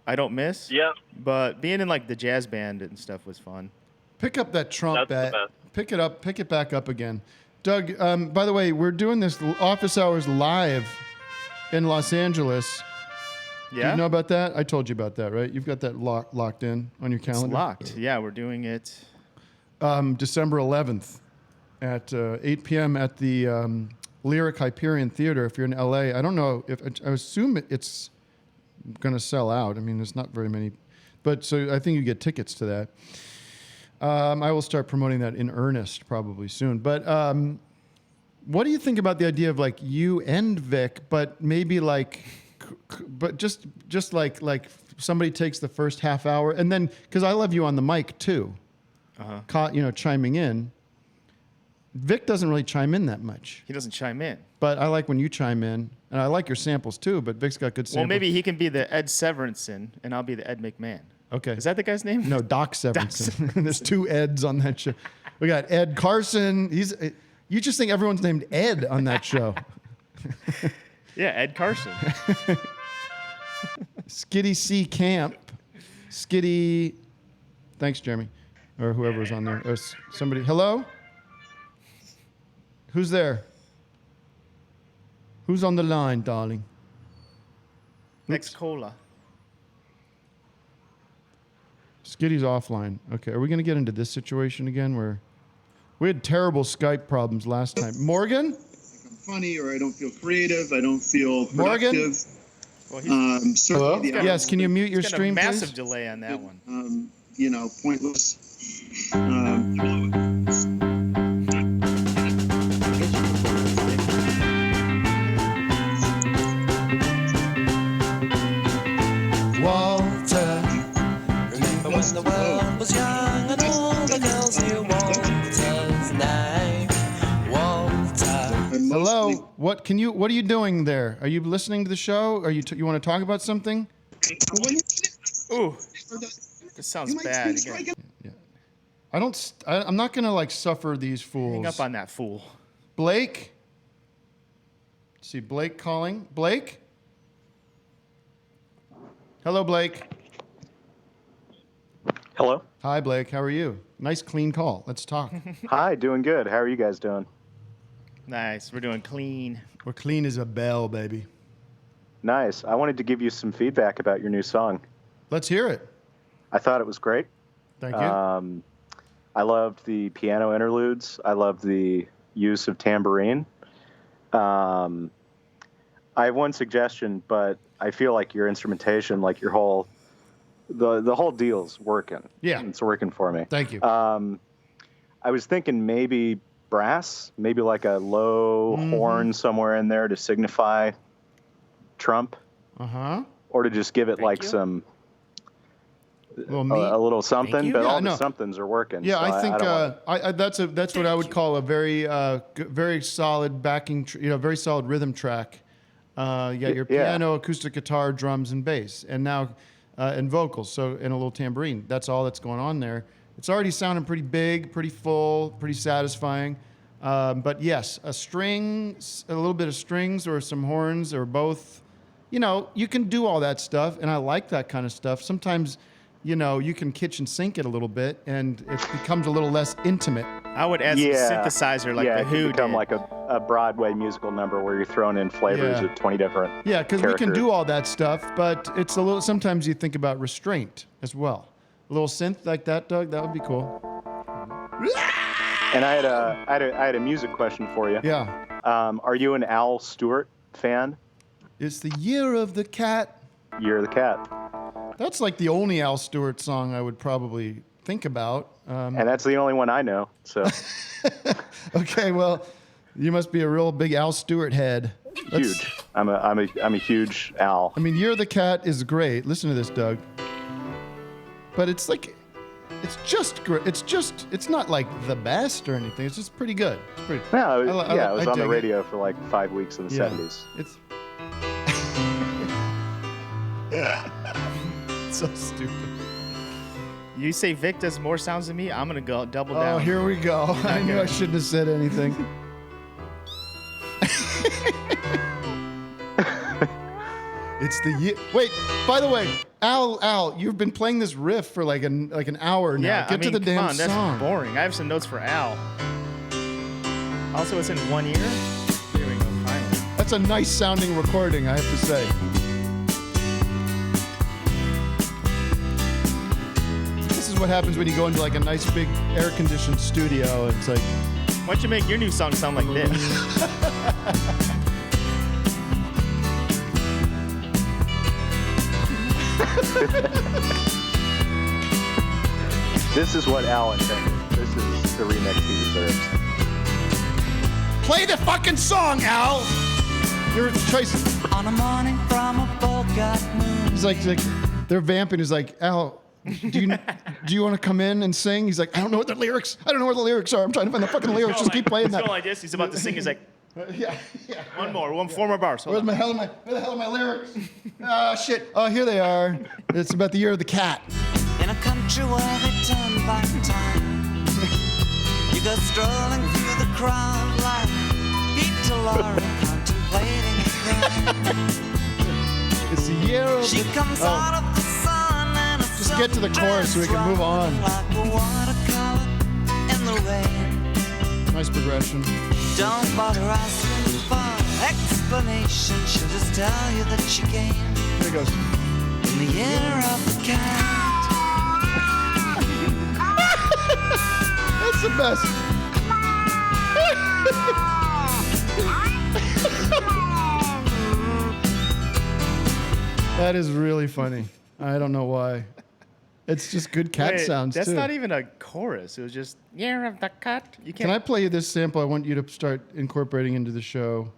I don't miss. Yep. But being in like the jazz band and stuff was fun. Pick up that trumpet. That's the best. Pick it up. Pick it back up again. Doug, by the way, we're doing this Office Hours live in Los Angeles. Yeah? Do you know about that? I told you about that, right? You've got that locked in on your calendar? It's locked. Yeah, we're doing it. December 11th at 8 p.m. at the Lyric Hyperion Theater if you're in LA. I don't know if I assume it's going to sell out. I mean, there's not very many, but so I think you get tickets to that. I will start promoting that in earnest probably soon. But what do you think about the idea of like you and Vic, but maybe like, but just like somebody takes the first half hour and then because I love you on the mic too, chiming in. Vic doesn't really chime in that much. He doesn't chime in. But I like when you chime in, and I like your samples too. But Vic's got good samples. Well, maybe he can be the Ed Severinsen, and I'll be the Ed McMahon. Okay. Is that the guy's name? No, Doc Severinsen. There's two Eds on that show. We got Ed Carson. You just think everyone's named Ed on that show. Yeah, Ed Carson. Skitty C. Camp. Skitty. Thanks, Jeremy. Or whoever was on there. Or somebody. Hello? Who's there? Who's on the line, darling? Next cola. Skitty's offline. Okay, are we going to get into this situation again where we had terrible Skype problems last time? Morgan? I'm funny or I don't feel creative. I don't feel Morgan? productive. Well, Hello? Yes, can you mute your He's got stream, a massive please? delay on that one. Pointless. Walter. Remember when the world was young and all the girls knew Walter's name? Walter. Hello. What are you doing there? Are you listening to the show? Are you want to talk about something? Ooh. This sounds bad. I'm not gonna like suffer these fools. Hang up on that fool. Blake. Let's see, Blake calling. Blake. Hello, Blake. Hello. Hi, Blake. How are you? Nice, clean call. Let's talk. Hi, doing good. How are you guys doing? Nice. We're doing clean. We're clean as a bell, baby. Nice. I wanted to give you some feedback about your new song. Let's hear it. I thought it was great. Thank you. I loved the piano interludes. I loved the use of tambourine. I have one suggestion, but I feel like your instrumentation, like your whole, the whole deal's working. Yeah. It's working for me. Thank you. I was thinking maybe brass, maybe like a low horn somewhere in there to signify Trump. Uh-huh. Or to just give it some a little something, but all the somethings are working. Yeah, so I think I don't that's what I would call a very very solid backing, very solid rhythm track. You got your piano, acoustic guitar, drums, and bass, and now and vocals, so and a little tambourine. That's all that's going on there. It's already sounding pretty big, pretty full, pretty satisfying. But yes, a little bit of strings or some horns or both. You know, you can do all that stuff, and I like that kind of stuff. Sometimes, you know, you can kitchen sink it a little bit, and it becomes a little less intimate. I would add some synthesizer like the it Who could become did. like a Broadway musical number where you're throwing in flavors of 20 different Yeah, because we can characters. do all that stuff, but it's a little. Sometimes you think about restraint as well. A little synth like that, Doug. That would be cool. And I had a music question for you. Yeah. Are you an Al Stewart fan? It's the Year of the Cat. Year of the Cat. That's like the only Al Stewart song I would probably think about. And that's the only one I know. So. Okay, well, you must be a real big Al Stewart head. Huge. I'm a huge Al. I mean, Year of the Cat is great. Listen to this, Doug. But it's like, it's just great. It's not like the best or anything. It's just pretty good. It's pretty. No, it was I on the dig radio for like 5 weeks in the 70s. It's so stupid. You say Vic does more sounds than me, I'm going to go double down. Oh, here we go. I knew I shouldn't have said anything. It's the year. Wait, by the way, Al, you've been playing this riff for like an hour now. Yeah, Get to the damn come on, that's song. boring. I have some notes for Al. Also, it's in 1 year. Here we go, finally. That's a nice sounding recording, I have to say. This is what happens when you go into like a nice big air conditioned studio. It's like, why don't you make your new song sound like this? This is what Al intended. This is the remix he deserves. Play the fucking song, Al. Your choice. On a morning from a forgot moon. He's like they're vamping. He's like, Al, do you want to come in and sing? He's like, I don't know what the lyrics. I don't know where the lyrics are. I'm trying to find the fucking lyrics. Just keep playing that. It's going like this. He's about to sing. He's like, yeah. Four more bars. Where the hell are my lyrics? Oh shit. Oh, here they are. It's about the Year of the Cat. In a country where they turn back time, you go strolling through the crowd like Pete Laura contemplating crime. It's the year of She comes out of the sun and just get to the chorus so we can move on. like a watercolor in the rain. Nice progression. Don't bother asking for explanation. She'll just tell you that she came Here it goes. in the year of the cat. That's the best. That is really funny. I don't know why. It's just good cat Wait, sounds that's too. not even a chorus. It was just year of the cat. You Can I play you this sample? I want you to start incorporating into the show.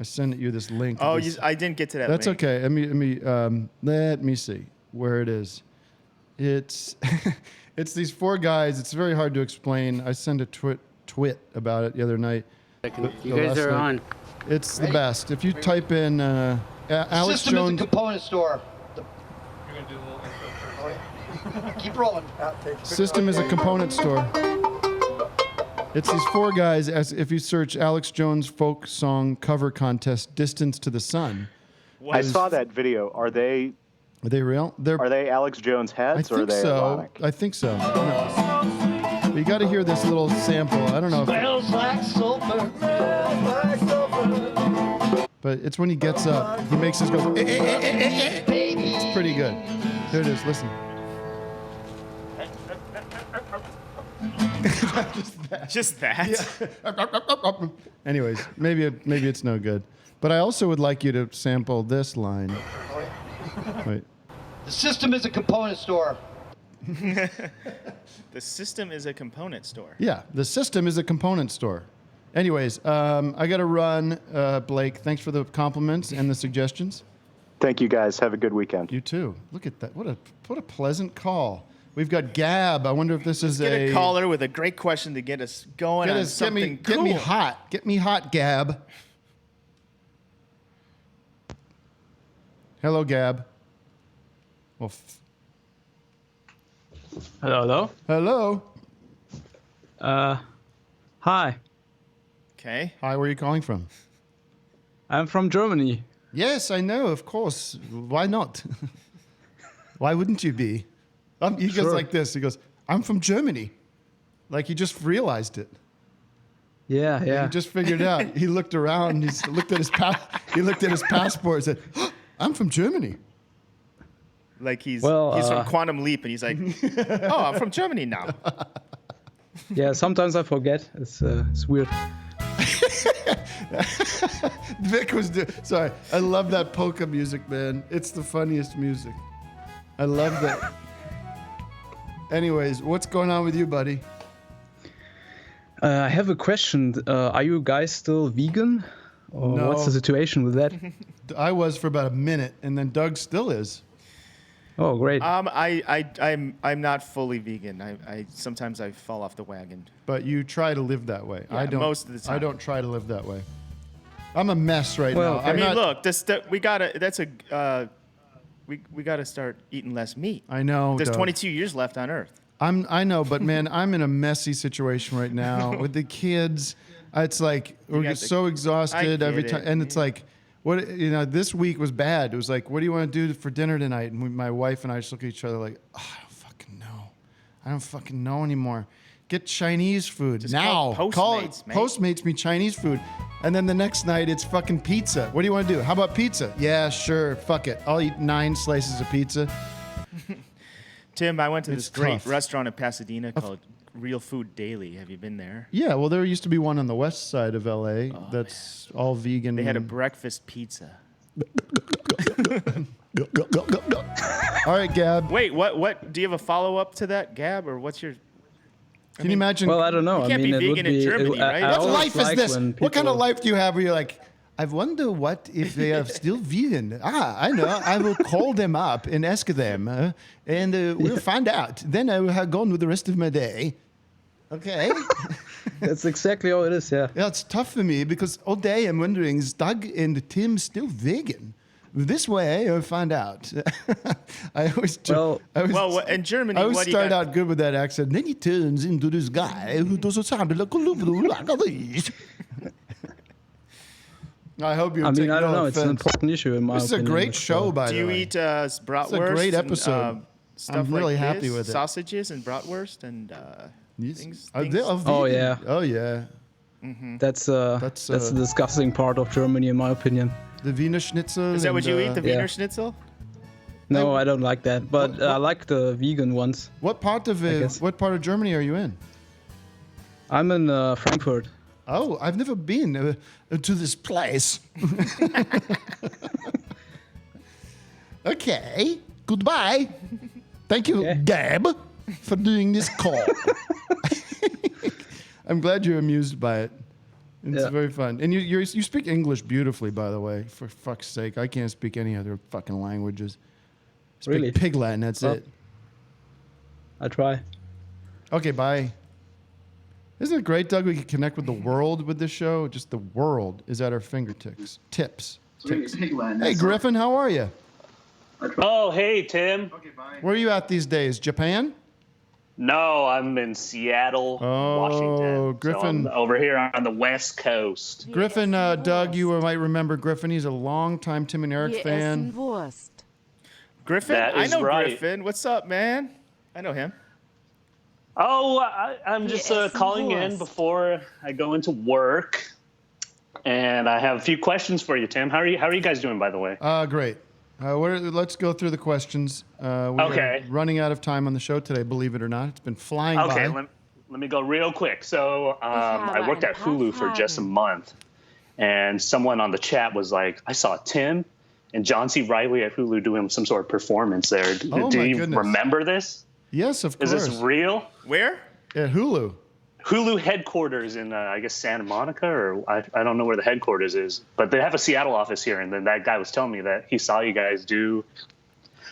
I sent you this link. Oh, This- I didn't get to that. That's link. okay. Let me see where it is. It's it's these four guys. It's very hard to explain. I sent a twit about it the other night. You guys are on. It's the best. If you type in Alex System is Jones. a component store. You're gonna do a little. Keep rolling. System is a component store. It's these four guys. As if you search Alex Jones folk song cover contest, "Distance to the Sun." I saw that video. Are they real? Are they Alex Jones I heads or are think they so. ironic? I think so. But you got to hear this little sample. I don't know. Smells like sulfur. Smells like sulfur. But it's when he gets up. He makes his go. It's pretty good. Here it is. Listen. Just that. Yeah. Anyways, maybe it's no good. But I also would like you to sample this line. Wait. The system is a component store. The system is a component store. Yeah, the system is a component store. Anyways, I got to run. Blake, thanks for the compliments and the suggestions. Thank you guys. Have a good weekend. You too. Look at that. What a pleasant call. We've got Gab. I wonder if this is Get a caller with a great question to get us going on something cool. Get me hot. Get me hot, Gab. Hello, Gab. Well, Hello. Hello. Hi. Okay. Hi, where are you calling from? I'm from Germany. Yes, I know, of course. Why not? Why wouldn't you be? He goes like this. He goes, I'm from Germany. Like he just realized it. Yeah. He just figured it out. He looked around. He looked at his passport and said, I'm from Germany. Like he's Well, from Quantum Leap, and he's like, "Oh, I'm from Germany now." Yeah, sometimes I forget. It's weird. Vic was sorry. I love that polka music, man. It's the funniest music. I love that. Anyways, what's going on with you, buddy? I have a question. Are you guys still vegan? Or No. what's the situation with that? I was for about a minute, and then Doug still is. Oh, great. I'm not fully vegan. I sometimes I fall off the wagon. But you try to live that way. Yeah, I don't. most of the time. I don't try to live that way. I'm a mess right Well, now. I mean, look, we gotta start eating less meat. I know. There's Doug. 22 years left on Earth. I know, but man, I'm in a messy situation right now with the kids. It's like we're so exhausted I every get time, it, and it's like, what this week was bad. It was like, what do you want to do for dinner tonight? And my wife and I just look at each other like, oh, I don't fucking know anymore. Get Chinese food Just now. call Postmates, mate. Postmates me Chinese food, and then the next night it's fucking pizza. What do you want to do? How about pizza? Yeah, sure. Fuck it. I'll eat 9 slices of pizza. Tim, I went to It's this great tough. restaurant in Pasadena called Real Food Daily. Have you been there? Yeah, well, there used to be one on the west side of LA that's all vegan. They had a breakfast pizza. All right, Gab. Wait, what? Do you have a follow up to that, Gab, or what's your? Can you imagine? Well, I don't know. You can't I mean, be it would vegan in be. Germany, right? What always life is like this? when What kind of people- life do you have where you're like, I wonder what if they are still vegan? I know. I will call them up and ask them, and we'll find out. Then I will have gone with the rest of my day. Okay. That's exactly how it is. Yeah. Yeah, it's tough for me because all day I'm wondering, is Doug and Tim still vegan? This way I'll find out. I always in Germany, I always what do you start got? out good with that accent. Then he turns into this guy who doesn't sound like this. I hope you're. I mean, taking I don't no know. It's an offense. important issue in my This is a opinion. great show, by Do the you way. eat bratwurst? It's a great and, episode. stuff I'm really like happy this? with it. Sausages and bratwurst and things. Oh, Oh yeah. Oh yeah. That's the disgusting part of Germany, in my opinion. The Wiener Schnitzel. Is that what you eat? The yeah. Wiener Schnitzel? No, I don't like that. But I like the vegan ones. What part of what part of Germany are you in? I'm in Frankfurt. Oh, I've never been to this place. Okay. Goodbye. Thank you, Gab, for doing this call. I'm glad you're amused by it. It's very fun. And you speak English beautifully, by the way. For fuck's sake, I can't speak any other fucking languages. Speak Really? Pig Latin, that's it. I try. Okay, bye. Isn't it great, Doug? We can connect with the world with this show. Just the world is at our fingertips. Tips. Hey, Griffin, how are you? Oh, hey, Tim. Where are you at these days? Japan? No, I'm in Seattle, Washington. Griffin. So I'm over here on the West Coast. Griffin, Doug, you might remember Griffin. He's a longtime Tim and Eric fan. Griffin? That I is know right. Griffin. What's up, man? I know him. Oh, I'm just calling in before I go into work, and I have a few questions for you, Tim. How are you guys doing, by the way? Great. Let's go through the questions. Okay. We're running out of time on the show today, believe it or not. It's been flying Okay, by. let me go real quick. So I worked at Hulu for just a month, and someone on the chat was like, I saw Tim and John C. Reilly at Hulu doing some sort of performance there. Oh, Do my you goodness. remember this? Yes, of course. Is this real? Where? At Hulu. Hulu headquarters in, I guess, Santa Monica, or I don't know where the headquarters is, but they have a Seattle office here. And then that guy was telling me that he saw you guys do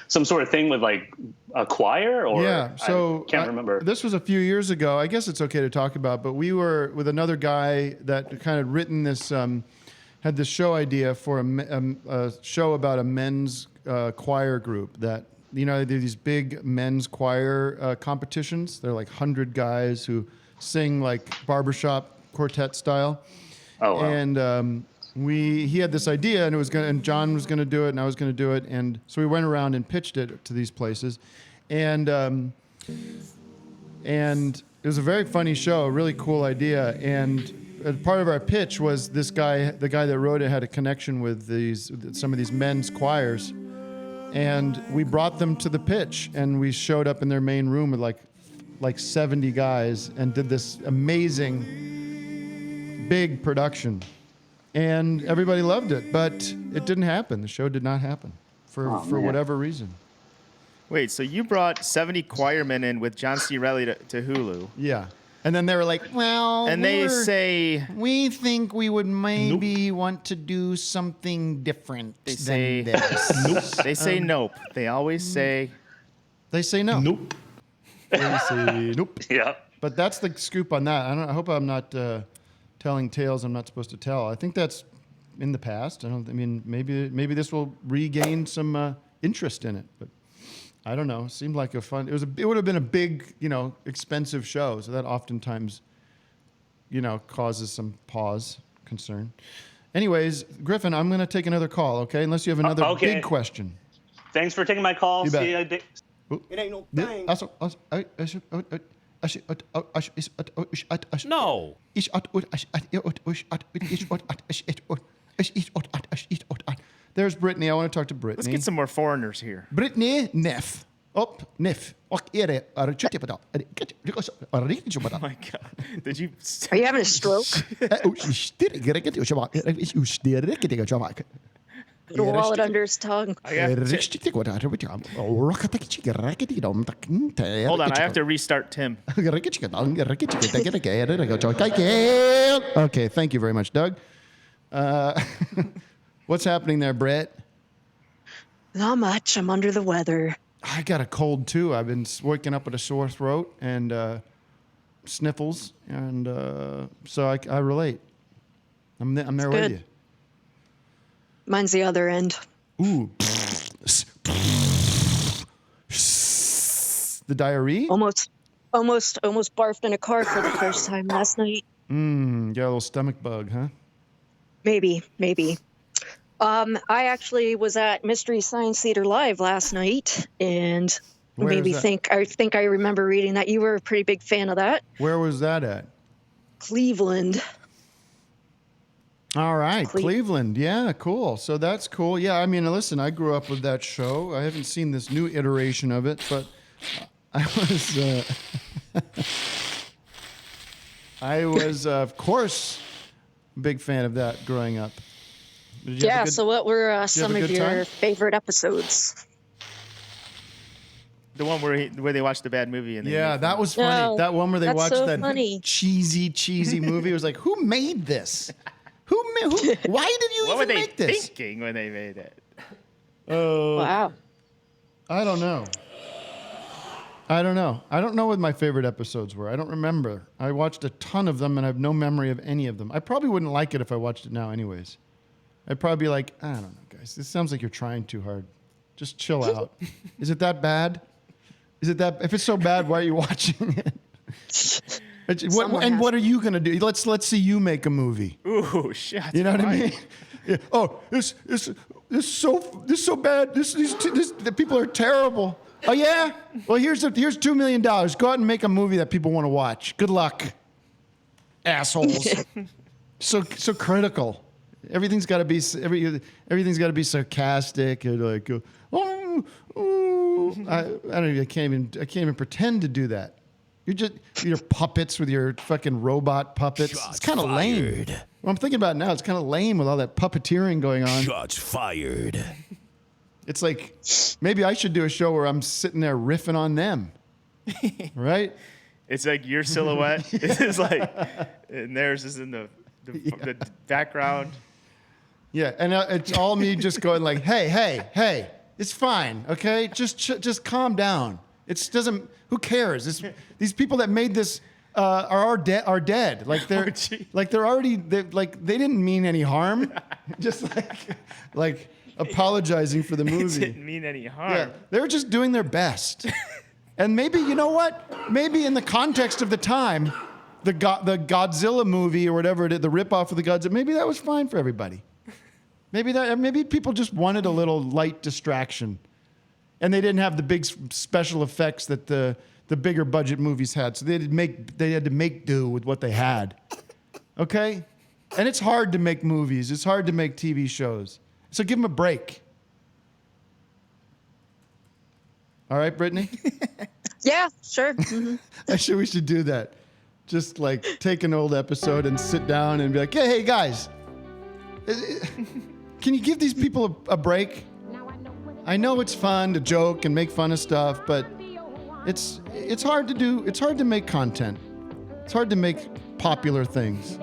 some sort of thing with like a choir, or Yeah, so I can't remember. This was a few years ago. I guess it's okay to talk about, but we were with another guy that kind of written this, had this show idea for a show about a men's choir group that you know, they do these big men's choir competitions. They're like 100 guys who sing like barbershop quartet style. Oh, wow. And he had this idea, and John was gonna do it, and I was gonna do it, and so we went around and pitched it to these places, and it was a very funny show, a really cool idea, and part of our pitch was the guy that wrote it had a connection with some of these men's choirs, and we brought them to the pitch, and we showed up in their main room with like 70 guys and did this amazing big production. And everybody loved it, but it didn't happen. The show did not happen for whatever reason. Wait, so you brought 70 choirmen in with John C. Reilly to Hulu? Yeah. And then they were like, well, and they say, we think we would maybe want to do something different than this. Nope. They say nope. They always say. They say no. Nope. They say nope. Yeah. But that's the scoop on that. I hope I'm not telling tales I'm not supposed to tell. I think that's in the past. Maybe this will regain some interest in it, but I don't know. It seemed like it would have been a big, expensive show. So that oftentimes, causes some pause, concern. Anyways, Griffin, I'm going to take another call, okay? Unless you have another big question. Thanks for taking my call. You bet. See you. It ain't no thing. No. There's Brittany. I want to talk to Brittany. Let's get some more foreigners here. Brittany Neff. Neff. Oh my God. Did you? Are you having a stroke? Put a wallet under his tongue. Hold on, I have to restart Tim. Okay, thank you very much, Doug. What's happening there, Brett? Not much. I'm under the weather. I got a cold too. I've been waking up with a sore throat and sniffles, and so I relate. I'm there with you. Mine's the other end. Ooh. The diarrhea? Almost barfed in a car for the first time last night. Got a little stomach bug, huh? Maybe. I actually was at Mystery Science Theater Live last night, and I think I remember reading that you were a pretty big fan of that. Where was that at? Cleveland. All right, Cleveland. Yeah, cool. So that's cool. Yeah, listen, I grew up with that show. I haven't seen this new iteration of it, but I was, of course, a big fan of that growing up. Yeah, so what were some of your favorite episodes? The one where they watched the bad movie. And that was funny. Oh, that one where they watched that funny. cheesy movie. It was like, who made this? Why did you even make this? What were they thinking when they made it? Oh. Wow. I don't know. I don't know what my favorite episodes were. I don't remember. I watched a ton of them, and I have no memory of any of them. I probably wouldn't like it if I watched it now anyways. I'd probably be like, I don't know, guys. This sounds like you're trying too hard. Just chill out. Is it that bad? If it's so bad, why are you watching it? What are you going to do? Let's see you make a movie. Ooh, shit. You know what I mean? Yeah. Oh, this so bad. The people are terrible. Oh yeah? Well, here's $2 million. Go out and make a movie that people want to watch. Good luck, assholes. so critical. Everything's got to be sarcastic and like, I don't even. I can't even pretend to do that. You're puppets with your fucking robot puppets. It's kind of lame. Well, I'm thinking about it now. It's kind of lame with all that puppeteering going on. Shots fired. It's like maybe I should do a show where I'm sitting there riffing on them. Right? It's like your silhouette is like, and theirs is in the background. Yeah, and it's all me just going like, hey, it's fine, okay? Just calm down. It doesn't. Who cares? These people that made this are dead. Like they didn't mean any harm. Just like apologizing for the It movie. didn't mean any harm. Yeah, they were just doing their best. And maybe, you know what? Maybe in the context of the time, the Godzilla movie or whatever it is, the ripoff of the Godzilla, maybe that was fine for everybody. Maybe people just wanted a little light distraction. And they didn't have the big special effects that the bigger budget movies had. So they had to make do with what they had. Okay? And it's hard to make movies. It's hard to make TV shows. So give them a break. All right, Brittany? Yeah, sure. Mm-hmm. Actually, we should do that. Just like take an old episode and sit down and be like, hey guys, can you give these people a break? I know it's fun to joke and make fun of stuff, but it's hard to do. It's hard to make content. It's hard to make popular things,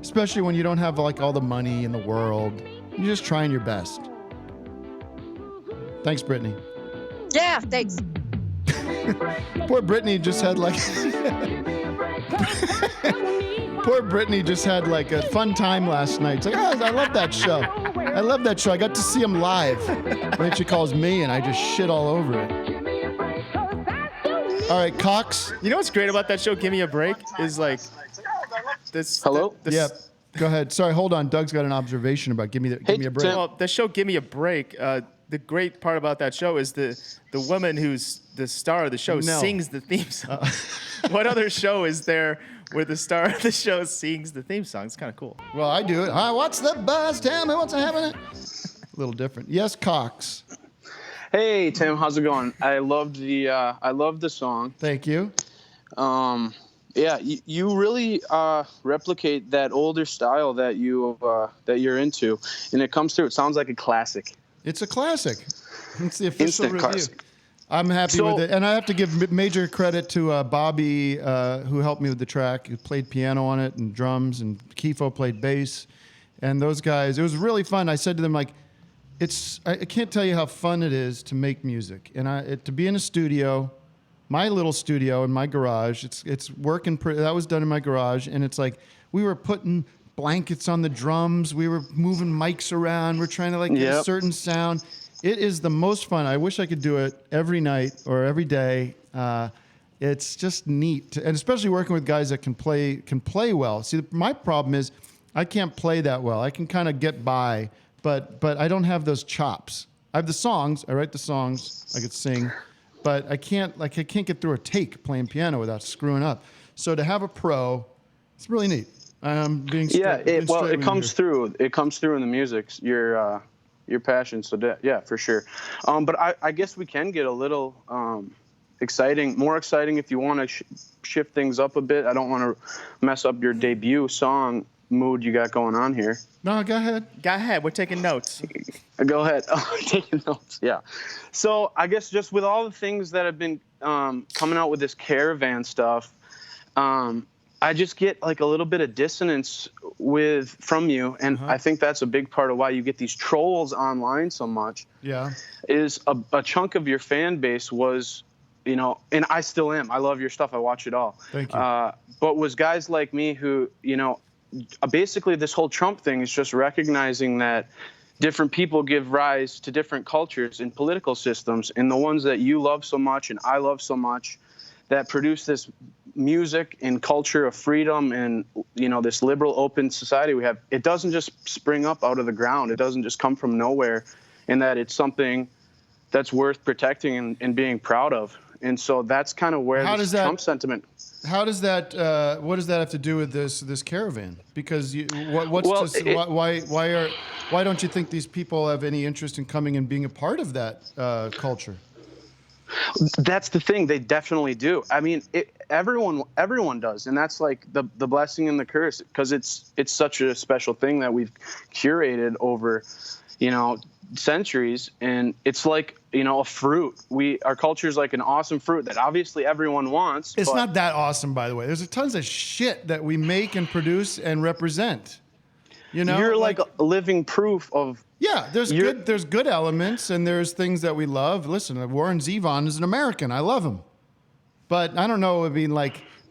especially when you don't have like all the money in the world. You're just trying your best. Thanks, Brittany. Yeah, thanks. Poor Brittany just had like poor Brittany just had like a fun time last night. It's like, oh, I love that show. I love that show. I got to see him live. And then she calls me and I just shit all over it. All right, Cox. You know what's great about that show, Give Me a Break, is like this. Hello? Yep. Go ahead. Sorry, hold on. Doug's got an observation about Give Me a Break. Well, the show Give Me a Break, the great part about that show is the woman who's the star of the show sings the theme song. What other show is there where the star of the show sings the theme song? It's kind of cool. Well, I do it. Hi, what's the buzz? Tell me what's happening. A little different. Yes, Cox. Hey Tim, how's it going? I loved the song. Thank you. Yeah, you really replicate that older style that you're into, and it comes through. It sounds like a classic. It's a classic. It's the official Instant review. classic. I'm happy with it, and I have to give major credit to Bobby, who helped me with the track. He played piano on it and drums, and Kifo played bass, and those guys. It was really fun. I said to them like, I can't tell you how fun it is to make music, and to be in a studio. My little studio in my garage, it's working. That was done in my garage, and it's like we were putting blankets on the drums. We were moving mics around. We're trying to get a certain sound. It is the most fun. I wish I could do it every night or every day. It's just neat, and especially working with guys that can play well. See, my problem is I can't play that well. I can kind of get by, but I don't have those chops. I have the songs. I write the songs. I could sing. But I can't get through a take playing piano without screwing up. So to have a pro, it's really neat. It comes through. It comes through in the music. Your passion. So yeah, for sure. But I guess we can get a little more exciting if you want to shift things up a bit. I don't want to mess up your debut song mood you got going on here. No, go ahead. Go ahead. We're taking notes. Go ahead. Oh, taking notes. Yeah. So I guess just with all the things that have been coming out with this caravan stuff, I just get like a little bit of dissonance from you, and I think that's a big part of why you get these trolls online so much. Yeah. Is a chunk of your fan base was, and I still am. I love your stuff. I watch it all. Thank you. But was guys like me who, basically this whole Trump thing is just recognizing that different people give rise to different cultures and political systems, and the ones that you love so much and I love so much that produce this music and culture of freedom and, this liberal open society we have, it doesn't just spring up out of the ground. It doesn't just come from nowhere, and that it's something that's worth protecting and being proud of. And so that's kind of where this Trump sentiment. How does that? What does that have to do with this caravan? Because why don't you think these people have any interest in coming and being a part of that culture? That's the thing. They definitely do. I mean, everyone does, and that's like the blessing and the curse, because it's such a special thing that we've curated over, centuries, and it's like a fruit. Our culture is like an awesome fruit that obviously everyone wants. It's not that awesome, by the way. There's tons of shit that we make and produce and represent. You're like a living proof of. Yeah, there's good elements, and there's things that we love. Listen, Warren Zevon is an American. I love him, but I don't know. I mean,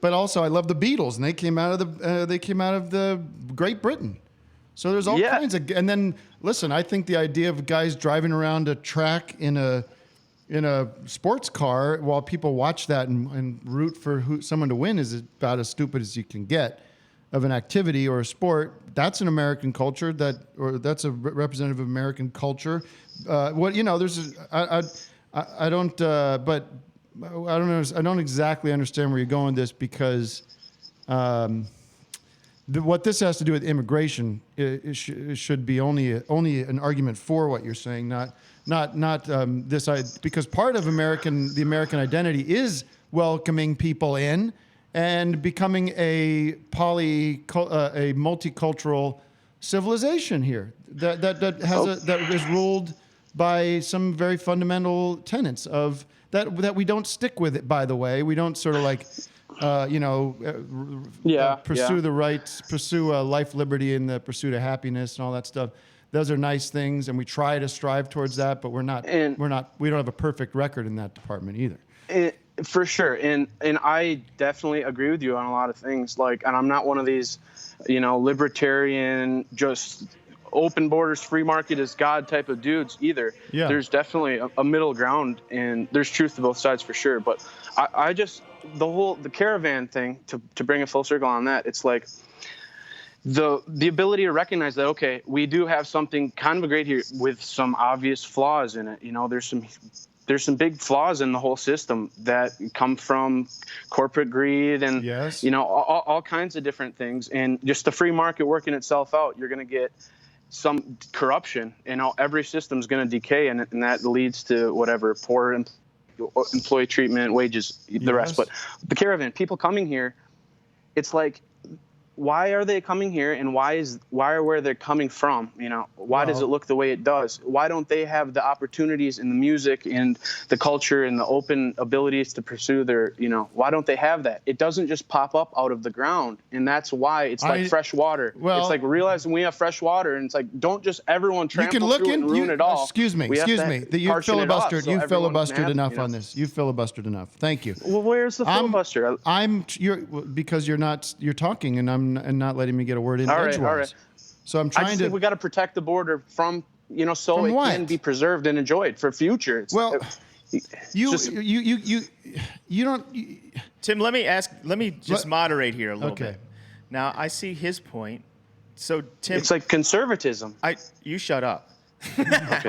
but also I love the Beatles, and they came out of the Great Britain. So there's all kinds of, and then listen, I think the idea of guys driving around a track in a sports car while people watch that and root for someone to win is about as stupid as you can get of an activity or a sport. That's an American culture that's a representative of American culture. I don't exactly understand where you're going with this because what this has to do with immigration it should be only an argument for what you're saying, not this because part of the American identity is welcoming people in and becoming a multicultural civilization here that is ruled by some very fundamental tenets of that we don't stick with it. By the way, we don't sort of like pursue life, liberty, and the pursuit of happiness and all that stuff. Those are nice things, and we try to strive towards that. But we don't have a perfect record in that department either. For sure, and I definitely agree with you on a lot of things. And I'm not one of these, libertarian, just open borders, free market is God type of dudes either. Yeah. There's definitely a middle ground, and there's truth to both sides for sure. But I just the caravan thing to bring a full circle on that. It's like the ability to recognize that, okay, we do have something kind of great here with some obvious flaws in it. There's some big flaws in the whole system that come from corporate greed and all kinds of different things, and just the free market working itself out. You're going to get some corruption, and every system's going to decay, and that leads to whatever poor employee treatment, wages, the rest. But the caravan, people coming here, it's like, why are they coming here, and why are where they're coming from? Why does it look the way it does? Why don't they have the opportunities in the music and the culture and the open abilities to pursue their, why don't they have that? It doesn't just pop up out of the ground, and that's why it's like fresh water. Well, it's like realizing we have fresh water, and it's like, don't just everyone trample through it and ruin it all. Excuse me. That you filibustered enough on this. You filibustered enough. Thank you. Well, where's the filibuster? Because you're talking, and I'm not letting me get a word in edgewise. All right. So I'm trying to. We got to protect the border from so it can be preserved and enjoyed for future. You don't. Tim, let me just moderate here a little bit. Now I see his point. So Tim, it's like conservatism. You shut up. Okay,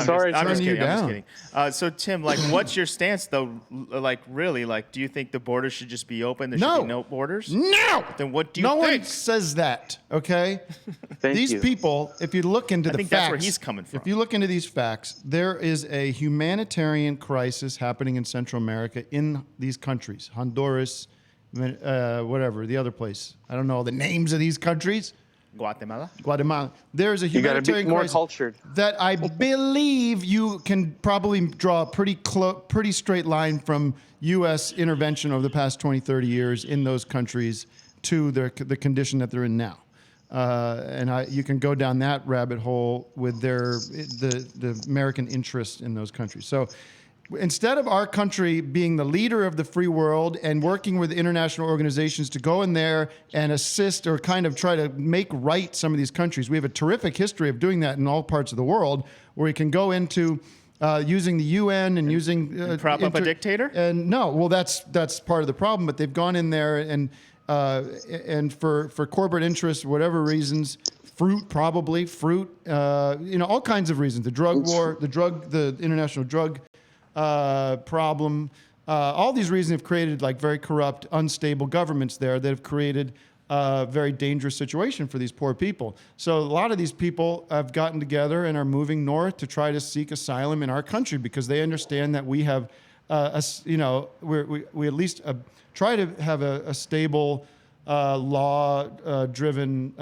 sorry. I'm just kidding. So Tim, what's your stance though? Really, do you think the border should just be open? There should be no borders? No. Then what do you think? No one says that. Okay. These people, if you look into the facts, that's where he's coming from. If you look into these facts, there is a humanitarian crisis happening in Central America in these countries, Honduras, whatever the other place. I don't know the names of these countries. Guatemala. There's a humanitarian crisis cultured. that I believe you can probably draw a pretty straight line from U.S. intervention over the past 20, 30 years in those countries to the condition that they're in now. You can go down that rabbit hole with the American interest in those countries. So instead of our country being the leader of the free world and working with international organizations to go in there and assist or kind of try to make right some of these countries, we have a terrific history of doing that in all parts of the world, where we can go into using the UN and using prop up a dictator. And no, well, that's part of the problem. But they've gone in there and for corporate interests, whatever reasons. Fruit, all kinds of reasons. The drug war, the international drug problem. All these reasons have created very corrupt, unstable governments there that have created a very dangerous situation for these poor people. So a lot of these people have gotten together and are moving north to try to seek asylum in our country because they understand that we have, we at least try to have a stable, law-driven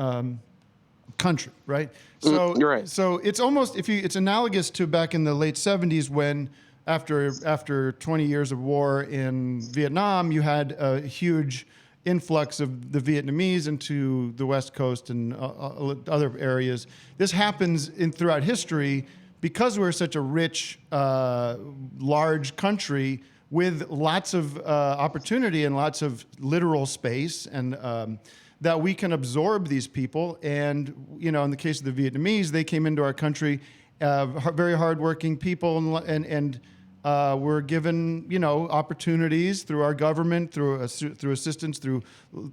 country, right? So you're right. So it's almost it's analogous to back in the late 70s when. After 20 years of war in Vietnam, you had a huge influx of the Vietnamese into the West Coast and other areas. This happens throughout history because we're such a rich, large country with lots of opportunity and lots of literal space. And that we can absorb these people. And, you know, in the case of the Vietnamese, they came into our country, very hardworking people, and were given, you know, opportunities through our government, through assistance, through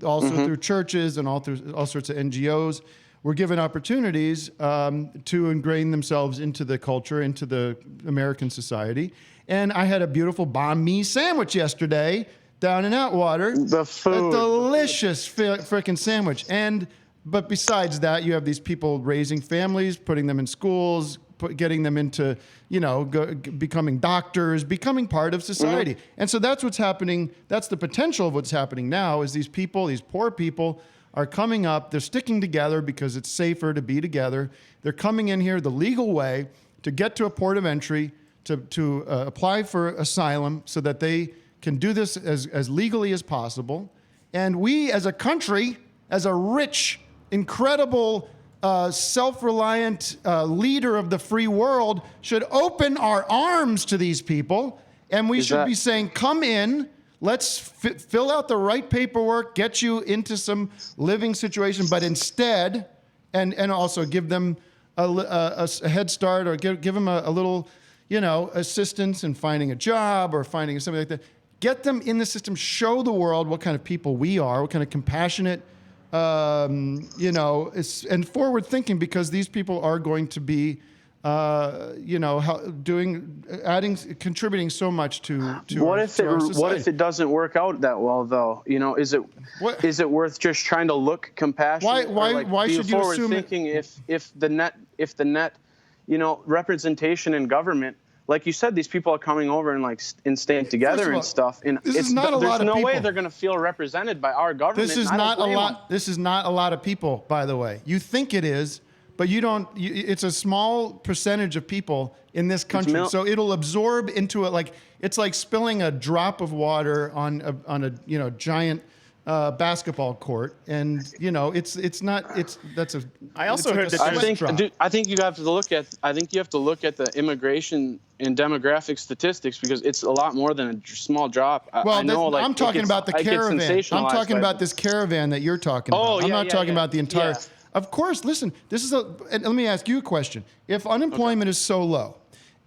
through churches and through all sorts of NGOs. Were given opportunities to ingrain themselves into the culture, into the American society. And I had a beautiful banh mi sandwich yesterday down in Atwater. The food. A delicious freaking sandwich. But besides that, you have these people raising families, putting them in schools, getting them into, you know, becoming doctors, becoming part of society. And so that's what's happening. That's the potential of what's happening now is these people, these poor people, are coming up. They're sticking together because it's safer to be together. They're coming in here the legal way to get to a port of entry, to apply for asylum so that they can do this as legally as possible. And we as a country, as a rich, incredible, self-reliant leader of the free world, should open our arms to these people. And we should be saying, come in. Let's fill out the right paperwork, get you into some living situation, but instead, and also give them a head start, or give them a little, you know, assistance in finding a job or finding something like that. Get them in the system, show the world what kind of people we are, what kind of compassionate, you know, and forward thinking, because these people are going to be, you know, contributing so much to what our, if to our society. What if it doesn't work out that well, though? You know, is it worth just trying to look compassionate? Why should you assume thinking if the net, you know, representation in government, like you said, these people are coming over and staying together and stuff. And there's no way they're going to feel represented by our government. This is not a lot. This is not a lot of people, by the way. You think it is, but you don't. It's a small percentage of people in this country, so it'll absorb into it. Like it's like spilling a drop of water on a you know, giant basketball court, and you know it's not. I also heard that I think you have to look at the immigration and demographic statistics, because it's a lot more than a small drop. I'm talking about the caravan. I'm talking about this caravan that you're talking about. I'm not talking about the entire. Yeah. Of course, listen, and let me ask you a question. If unemployment is so low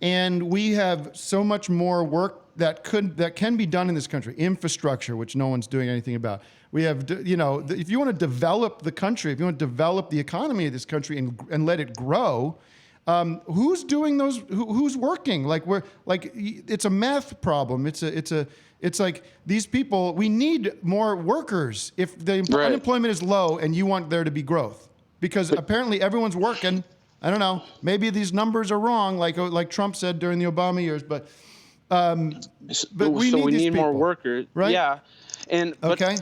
and we have so much more work that can be done in this country, infrastructure, which no one's doing anything about. We have, you know, if you want to develop the country, if you want to develop the economy of this country and let it grow, who's doing those? Who's working? It's a math problem. It's like these people. We need more workers. If the unemployment is low and you want there to be growth, because apparently everyone's working. I don't know. Maybe these numbers are wrong, like Trump said during the Obama years, but we need more workers, right? Yeah.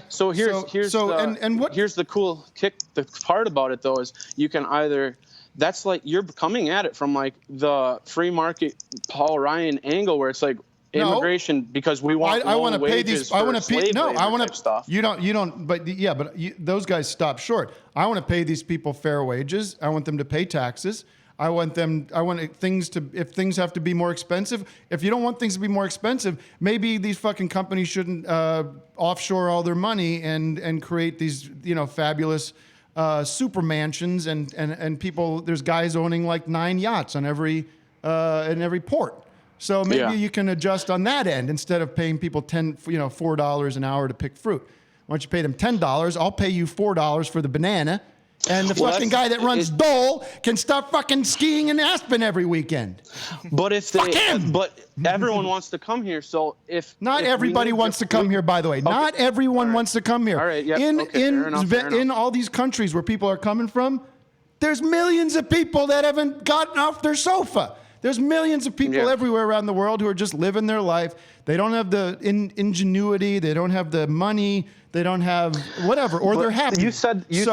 So here's the cool the part about it, though, is you can either, that's like you're coming at it from like the free market Paul Ryan angle, where it's like immigration because we want I want to pay these. I want to pay. No, I want to stuff. You don't. But yeah, but those guys stop short. I want to pay these people fair wages. I want them to pay taxes. I want things to, if things have to be more expensive, if you don't want things to be more expensive, maybe these fucking companies shouldn't offshore all their money and create these, you know, fabulous super mansions and people, there's guys owning like 9 yachts on in every port. So maybe you can adjust on that end instead of paying people $4 an hour to pick fruit. Why don't you pay them $10? I'll pay you $4 for the banana. And the fucking guy that runs Dole can start fucking skiing in Aspen every weekend. But everyone wants to come here. So not everybody wants to come here, by the way. Okay. Not everyone wants to come here. All right. Yeah. In all these countries where people are coming from, there's millions of people that haven't gotten off their sofa. There's millions of people everywhere around the world who are just living their life. They don't have the ingenuity. They don't have the money. They don't have whatever, or they're happy. You said these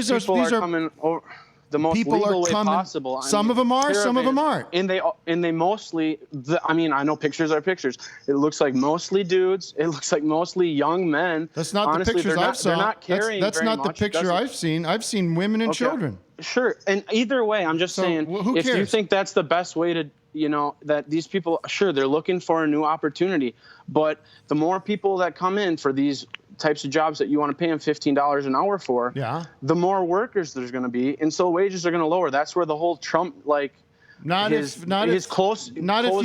people are coming over the most legal way possible. Some of them are, some of them aren't. And they mostly, I know pictures are pictures. It looks like mostly dudes. It looks like mostly young men. That's not the pictures I've seen. They're not carrying That's not the picture I've seen. I've seen women and children. Sure. And either way, I'm just saying, if you think that's the best way to, you know, that these people, sure, they're looking for a new opportunity. But the more people that come in for these types of jobs that you want to pay them $15 an hour for, the more workers there's going to be, and so wages are going to lower. That's where the whole Trump if you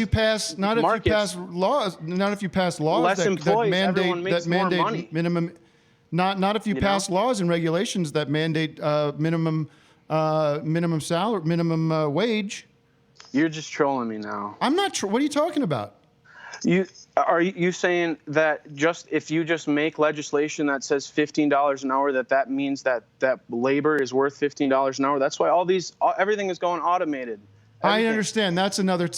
pass laws less that employees, mandate money. minimum. Not if you pass laws and regulations that mandate minimum salary, minimum wage. You're just trolling me now. I'm not. What are you talking about? Are you saying that if you just make legislation that says $15 an hour, that means that labor is worth $15 an hour? That's why everything is going automated. I understand. That's another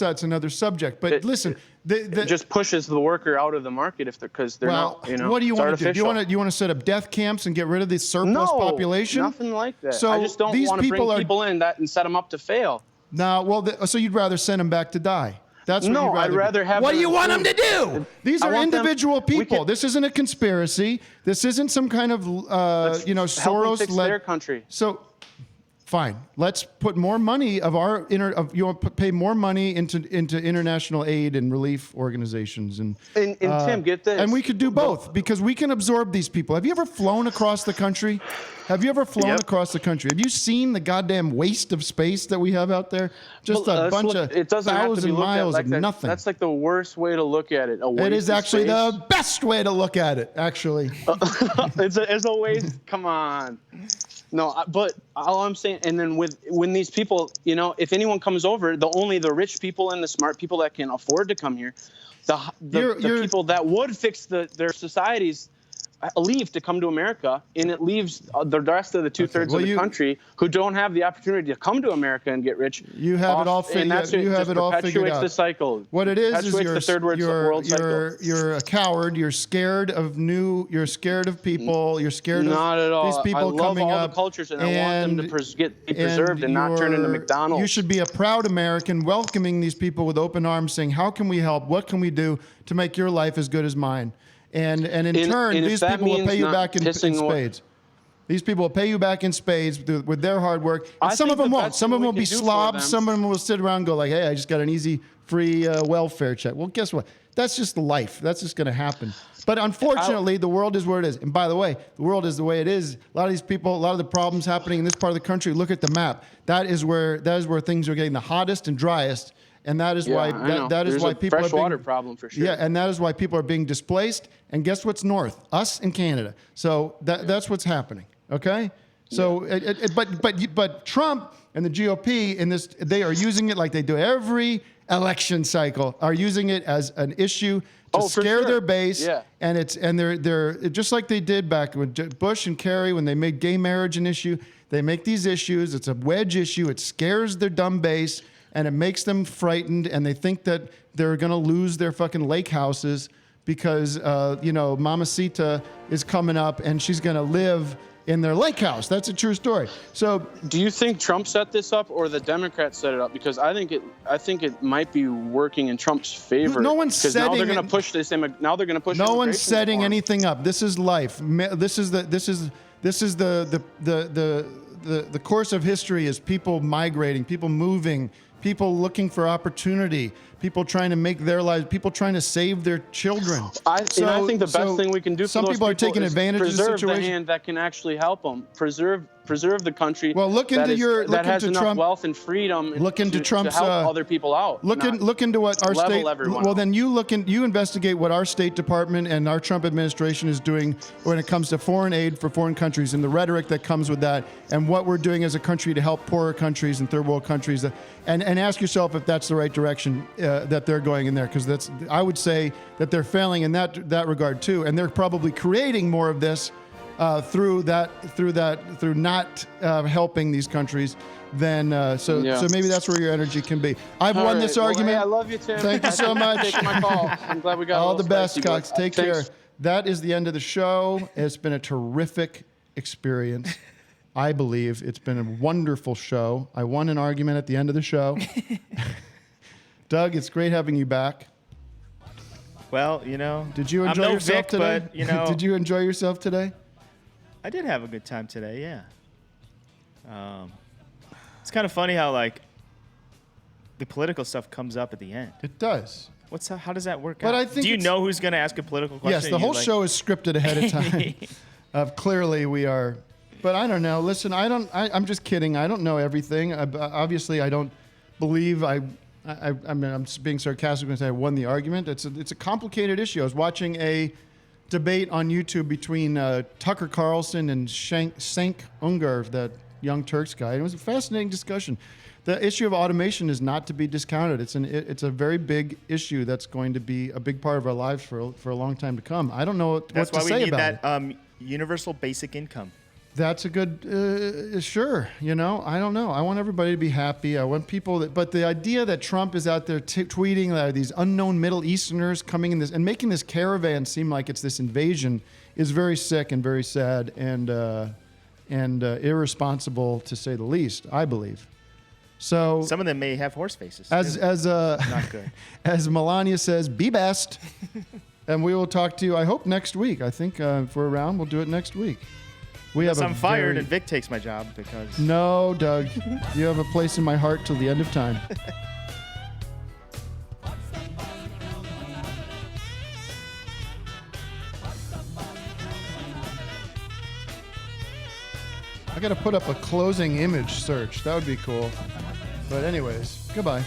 subject. But listen, it just pushes the worker out of the market because they're not. What do you want to do? Do you want to set up death camps and get rid of the surplus population? Nothing like that. So I just don't want to bring people in and set them up to fail. No, so you'd rather send them back to die. That's what I'd rather have. What do you want them to do? These are individual people. This isn't a conspiracy. This isn't some kind of Soros fix their country. So, fine. Let's put more money pay more money into international aid and relief organizations and Tim, get this. And we could do both because we can absorb these people. Have you ever flown across the country? Have you ever flown across the country? Have you seen the goddamn waste of space that we have out there? Just a bunch of 1,000 miles of nothing. That's like the worst way to look at it. It is actually the best way to look at it, actually. It's a waste. Come on. No, but all I'm saying, and then when these people, if anyone comes over, only the rich people and the smart people that can afford to come here, the people that would fix their societies leave to come to America, and it leaves the rest of the two-thirds of the country who don't have the opportunity to come to America and get rich. You have it all figured out. You have it all figured out. The cycle. What it is the third world cycle. You're a coward. You're scared of You're scared of people. You're scared not of at all. These people coming all up. The cultures, and I want them to be preserved and not turn into McDonald's. You should be a proud American, welcoming these people with open arms, saying, "How can we help? What can we do to make your life as good as mine?" And in turn, these people will pay you back in spades. These people will pay you back in spades with their hard work. And some of them won't. Some of them will be slobs. Some of them will sit around and go like, hey, I just got an easy free welfare check. Well, guess what? That's just life. That's just going to happen. But unfortunately, the world is where it is. And by the way, the world is the way it is. A lot of these people, a lot of the problems happening in this part of the country, look at the map. That is where things are getting the hottest and driest. And that is why people fresh water problem for sure. Yeah, and that is why people are being displaced. And guess what's north? Us and Canada. So that's what's happening. Okay. So, but Trump and the GOP in this, they are using it like they do every election cycle. Are using it as an issue to scare their base. Yeah. And they're just like they did back when Bush and Kerry, when they made gay marriage an issue. They make these issues. It's a wedge issue. It scares their dumb base. And it makes them frightened, and they think that they're going to lose their fucking lake houses because, Mamacita is coming up, and she's going to live in their lake house. That's a true story. So, do you think Trump set this up, or the Democrats set it up? Because I think it might be working in Trump's favor. No one's setting. Now they're going to push this. Now they're going to push. No one's setting anything up. This is life. This is the course of history is people migrating, people moving. People looking for opportunity, people trying to make their lives, people trying to save their children. I think the best thing we can do for some those people are taking advantage of the preserve situation. the hand that can actually help them. Preserve the country. Well, look into that has enough Trump, wealth and freedom. Look into Trump's to help other people out. Look into what our state. Well, then you investigate what our State Department and our Trump administration is doing when it comes to foreign aid for foreign countries and the rhetoric that comes with that, and what we're doing as a country to help poorer countries and third world countries. And ask yourself if that's the right direction that they're going in there, because I would say that they're failing in that regard too, and they're probably creating more of this through not helping these countries. So maybe that's where your energy can be. I've won this argument. Hey, I love you, Tim. Thank you so much. Take my call. I'm glad we got all the best, spicy, Cox. Take care. That is the end of the show. It's been a terrific experience. I believe it's been a wonderful show. I won an argument at the end of the show. Doug, it's great having you back. Well, did you enjoy yourself today? But, did you enjoy yourself today? I did have a good time today. Yeah. It's kind of funny how the political stuff comes up at the end. It does. How does that work But out? I think Do you it's- know who's going to ask a political question? Yes, the whole show is scripted ahead of time. Clearly, we are. But I don't know. Listen, I'm just kidding. I don't know everything. Obviously, I don't believe I mean, I'm being sarcastic when I say I won the argument. It's a complicated issue. I was watching a debate on YouTube between Tucker Carlson and Cenk Uygur, that Young Turks guy. It was a fascinating discussion. The issue of automation is not to be discounted. It's a very big issue that's going to be a big part of our lives for a long time to come. I don't know what to say about it. That's why we need that universal basic income. That's a good, sure. You know, I don't know. I want everybody to be happy. I want people but the idea that Trump is out there tweeting that these unknown Middle Easterners coming in this and making this caravan seem like it's this invasion is very sick and very sad and irresponsible, to say the least, I believe. So some of them may have horse faces. Not good. As Melania says, be best. And we will talk to you, I hope, next week. I think if we're around, we'll do it next week. I'm fired and Vic takes my job because... No, Doug. You have a place in my heart till the end of time. I got to put up a closing image search. That would be cool. But anyways, goodbye.